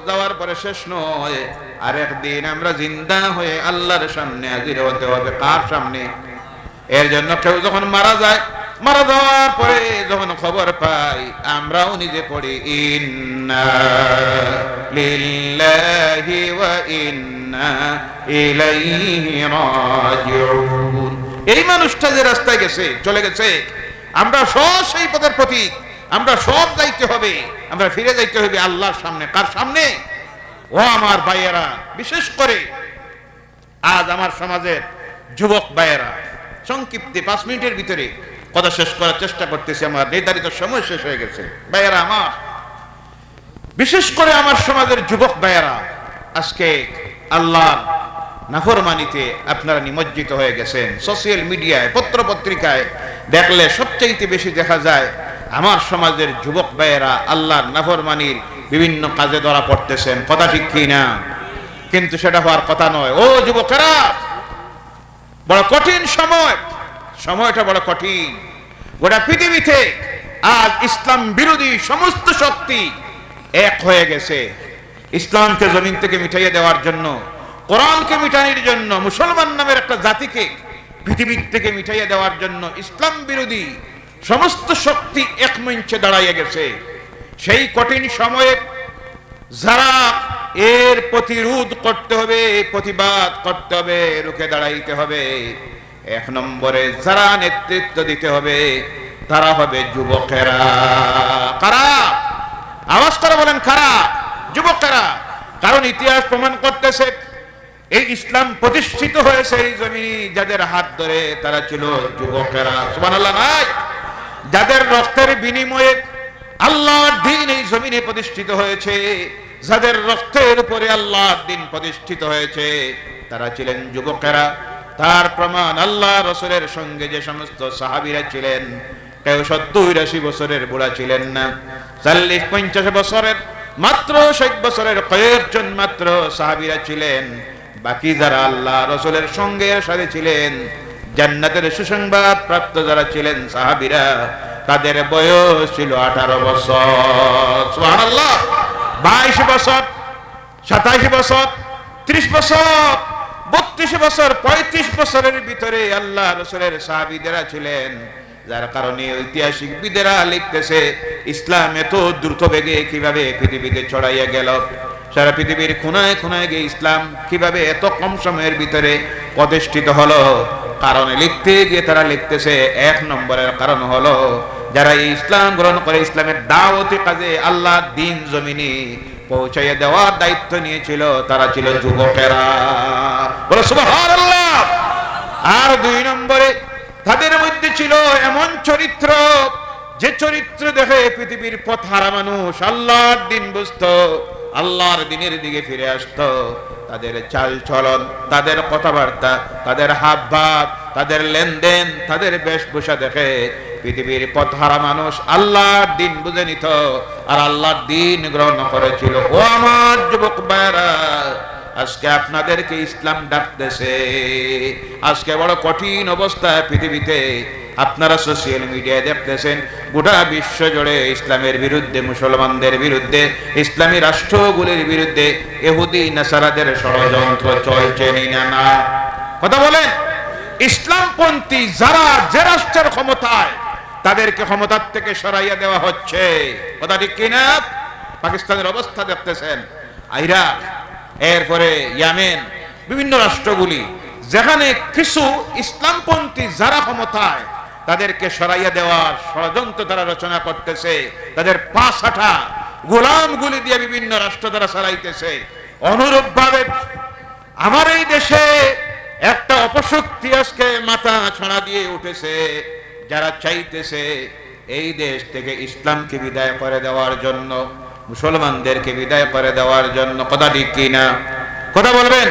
যাওয়ার পরে শেষ নয়, আর একদিন আমরা জিন্দা হয়ে আল্লাহর সামনে হাজির হতে হবে। কার সামনে? এর জন্য কেউ যখন মারা যায়, মারা যাওয়ার পরে যখন খবর পাই, আমরাও নিজে পড়ি ইন্না লিল্লাহি ওয়া ইন্না ইলাইহি রাজিউন। এই মানুষটা যে রাস্তায় গেছে, চলে গেছে, আমরা সব সেই পথের প্রতীক, আমরা সব যাইতে হবে, আমরা ফিরে যাইতে হবে আল্লাহর সামনে। কার সামনে? ও আমার ভাইয়েরা, বিশেষ করে আজ আমার সমাজের যুবক ভাইয়েরা, সংক্ষিপ্তে 5 মিনিটের ভিতরে কথা শেষ করার চেষ্টা করতেছি, আমার নির্ধারিত সময় শেষ হয়ে গেছে। ভাইয়েরা আমার, বিশেষ করে আমার সমাজের যুবক ভাইয়েরা, আজকে আল্লাহর নাফরমানিতে আপনারা নিমজ্জিত হয়ে গেছেন। সোশ্যাল মিডিয়ায়, পত্র পত্রিকায় দেখলে সবচাইতে বেশি দেখা যায় আমার সমাজের যুবক ভাইয়েরা আল্লাহর নাফরমানির বিভিন্ন কাজে ধরা পড়তেছেন। কথা ঠিক কি না? কিন্তু সেটা হওয়ার কথা নয়। ও যুবকেরা, বড় কঠিন সময়, সময়টা বড় কঠিন। গোটা পৃথিবীতে আজ ইসলাম বিরোধী সমস্ত শক্তি এক হয়ে গেছে ইসলামকে জমিন থেকে মিটাইয়ে দেওয়ার জন্য, কোরআনকে মিটানোর জন্য, মুসলমান নামের একটা জাতিকে পৃথিবীর থেকে মিটাইয়ে দেওয়ার জন্য ইসলাম বিরোধী সমস্ত শক্তি এক মঞ্চে দাঁড়াইয়া গেছে। সেই কঠিন সময়ে যারা এর প্রতিরোধ করতে হবে, প্রতিবাদ করতে হবে, রুখে দাঁড়াইতে হবে, এক নম্বরে যারা নেতৃত্ব দিতে হবে তারা হবে যুবকেরা। কারা? আওয়াজ করে বলেন কারা? যুবকেরা। কারণ ইতিহাস প্রমাণ করতেছে এই ইসলাম প্রতিষ্ঠিত হয়েছে এই জমিনে যাদের হাত ধরে, তারা ছিল যুবকেরা। সুবহানাল্লাহ নাই? যাদের রক্তের বিনিময়ে আল্লাহর দ্বীন এই জমিনে প্রতিষ্ঠিত হয়েছে, যাদের রক্তের উপরে আল্লাহর দ্বীন প্রতিষ্ঠিত হয়েছে, তারা ছিলেন যুবকেরা। তার প্রমাণ আল্লাহ রাসূলের সঙ্গে যে সমস্ত সাহাবীরা ছিলেন, কেউ 70-80 বছরের বুড়া ছিলেন না, 40-50 বছরের, মাত্র 60 বছরের কয়েকজন মাত্র সাহাবীরা ছিলেন। বাকি যারা আল্লাহ রাসূলের সঙ্গে সাথে ছিলেন, জান্নাতের সুসংবাদ প্রাপ্ত যারা ছিলেন সাহাবীরা, তাদের বয়স ছিল 18 বছর। সুবহানাল্লাহ। 22 বছর, 27 বছর, 30 বছর, 32 বছর, 35 বছরের ভিতরে আল্লাহ রাসূলের সাহাবীরা ছিলেন। যার কারণে ঐতিহাসিকবিদেরা লিখতেছে ইসলাম এত দ্রুত বেগে কিভাবে পৃথিবীতে ছড়াইয়া গেল, সারা পৃথিবীর কোনায় কোনায় গিয়ে ইসলাম কিভাবে এত কম সময়ের ভিতরে প্রতিষ্ঠিত হলো। কারণ লিখতে গিয়ে তারা লিখতেছে এক নম্বরের কারণ হলো যারা এই ইসলাম গ্রহণ করে ইসলামের দাওয়াতি কাজে আল্লাহর দ্বীন জমিনে পৌঁছাইয়া দেওয়ার দায়িত্ব নিয়েছিল, তারা ছিল যুবকেরা। বলো সুবহানাল্লাহ। আর 2 নম্বরে তাদের মধ্যে ছিল এমন চরিত্র, যে চরিত্র দেখে পৃথিবীর পথহারা মানুষ আল্লাহর দ্বীন বুঝতো, আল্লাহর দ্বীনের দিকে ফিরে আসতো। তাদের চাল চলন, তাদের কথাবার্তা, তাদের হাব ভাব, তাদের লেনদেন, তাদের বেশভূষা দেখে পৃথিবীর পথহারা মানুষ আল্লাহর দ্বীন বুঝে নিত আর আল্লাহর দ্বীন গ্রহণ করেছিল। ও আমার যুবক ভাইরা, আজকে আপনাদেরকে ইসলাম ডাকতেছে। আজকে বড় কঠিন অবস্থা পৃথিবীতে। আপনারা সোশ্যাল মিডিয়ায় দেখতেছেন গোটা বিশ্ব জুড়ে ইসলামের বিরুদ্ধে, মুসলমানদের বিরুদ্ধে, ইসলামী রাষ্ট্রগুলির বিরুদ্ধে ইহুদি নাসারাদের ষড়যন্ত্র চলছে না? কথা বলেন। ইসলামপন্থী যারা যে রাষ্ট্রের ক্ষমতায়, তাদেরকে ক্ষমতার থেকে সরাইয়া দেওয়া হচ্ছে। কথা ঠিক কিনা? পাকিস্তানের অবস্থা দেখতেছেন, ইরাক, এরপরে ইয়েমেন, বিভিন্ন রাষ্ট্রগুলি, যেখানে কিছু ইসলামপন্থী যারা ক্ষমতায়, তাদেরকে সরাইয়া দেওয়ার ষড়যন্ত্র তারা রচনা করতেছে। তাদের পাছাটা গোলামগুলি দিয়ে বিভিন্ন রাষ্ট্র তারা সরাইতেছে। অনুরূপভাবে আমার এই দেশে একটা অপশক্তি আজকে মাথা ছাড়া দিয়ে উঠেছে, যারা চাইতেছে এই দেশ থেকে ইসলামকে বিদায় করে দেওয়ার জন্য, মুসলমানদেরকে বিদায় করে দেওয়ার জন্য। কথা ঠিক কিনা? কথা বলবেন।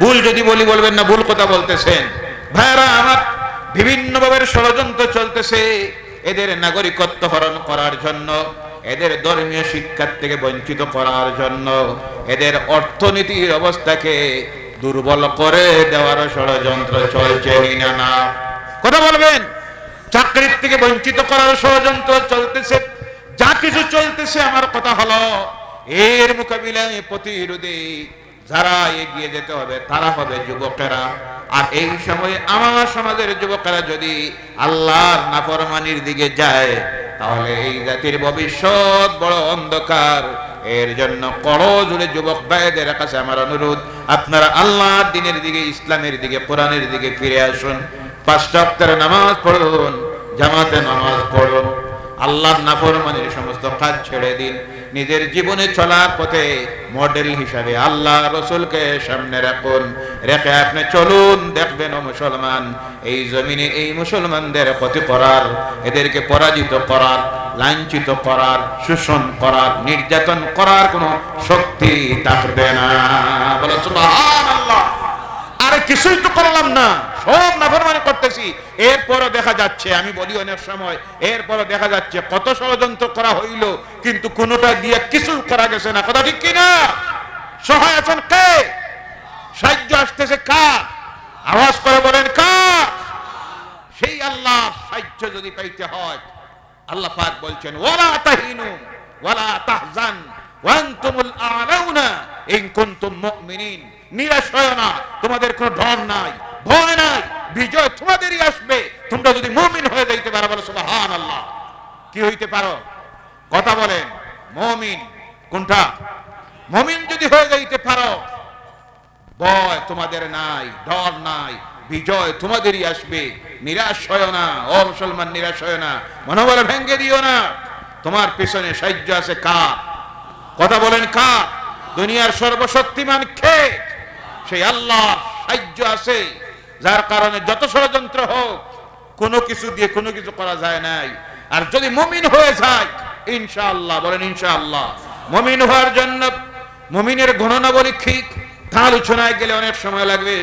ভুল যদি বলি বলবেন না, ভুল কথা বলতেছেন। ভাইরা আমার, বিভিন্ন ভাবে ষড়যন্ত্র চলতেছে এদের নাগরিকত্ব হরণ করার জন্য, এদের ধর্মীয় শিক্ষার থেকে বঞ্চিত করার জন্য, এদের অর্থনীতির অবস্থাকে দুর্বল করে দেওয়ার ষড়যন্ত্র চলছে না? কথা বলবেন। চাকরির থেকে বঞ্চিত করার ষড়যন্ত্র চলতেছে। যা কিছু চলতেছে, আমার কথা হলো এর মোকাবিলায় প্রতিরোধে যারা এগিয়ে যেতে হবে তারা হবে যুবকেরা। আর এই সময়ে আমার সমাজের যুবকেরা যদি আল্লাহর নাফরমানির দিকে যায়, তাহলে এই জাতির ভবিষ্যৎ বড় অন্ধকার। এর জন্য করজোড়ে যুবক ভাইদের কাছে আমার অনুরোধ, আপনারা আল্লাহর দ্বীনের দিকে, ইসলামের দিকে, কোরআনের দিকে ফিরে আসুন। 5 ওয়াক্তের নামাজ পড়ুন, জামাতে নামাজ পড়ুন, আল্লাহর নাফরমানির সমস্ত কাজ ছেড়ে দিন। নিজের জীবনে চলার পথে মডেল হিসাবে আল্লাহ রসুলকে সামনে রাখুন, রেখে আপনি চলুন। দেখবেন ও মুসলমান, এই জমিনে এই মুসলমানদের ক্ষতি করার, এদেরকে পরাজিত করার, লাঞ্ছিত করার, শোষণ করার, নির্যাতন করার কোনো শক্তি থাকবে না। বলো সুবহানাল্লাহ। আরে কিছুই তো করলাম না, সব নাফরমানি করতেছি। এরপরও দেখা যাচ্ছে, আমি বলি অনেক সময়, এরপরও দেখা যাচ্ছে কত ষড়যন্ত্র করা হইল, কিন্তু কোনোটা দিয়ে কিছু করা গেছে না। কথা ঠিক কিনা? সহায় আছেন কে? সাহায্য আসতেছে কার? আওয়াজ করে বলেন কার? সেই আল্লাহ সাহায্য যদি পাইতে হয়, আল্লাহ পাক বলছেন ওয়ালা তাহিনু ওয়ালা তাহজান ওয়া আনতুমুল আ'লাউনা ইন কুনতুম মুমিনিন। নিরাশ হয় না, তোমাদের কোনো ডর নাই, ভয় নাই, বিজয় তোমাদেরই আসবে তোমরা যদি মুমিন হয়ে যাইতে পারো। বলো সুবহানাল্লাহ। কি হইতে পারো? কথা বলেন। মুমিন কোনটা? মুমিন যদি হয়ে যাইতে পারো, ভয় তোমাদের নাই, ডর নাই, বিজয় তোমাদেরই আসবে। নিরাশ হয় না ও মুসলমান, নিরাশ হয় না, মনোবল ভেঙে দিও না। তোমার পিছনে সাহায্য আছে কার? কথা বলেন কার? দুনিয়ার সর্বশক্তিমান কে? সেই আল্লাহ সাহায্য আছে, যার কারণে যত ষড়যন্ত্র হোক কোনো কিছু দিয়ে কোনো কিছু করা যায় নাই। আর যদি মুমিন হয়ে যায় ইনশাআল্লাহ, বলেন ইনশাআল্লাহ। মুমিন হওয়ার জন্য মুমিনের গুণাবলী ঠিক তা আলোচনায় গেলে অনেক সময় লাগবে।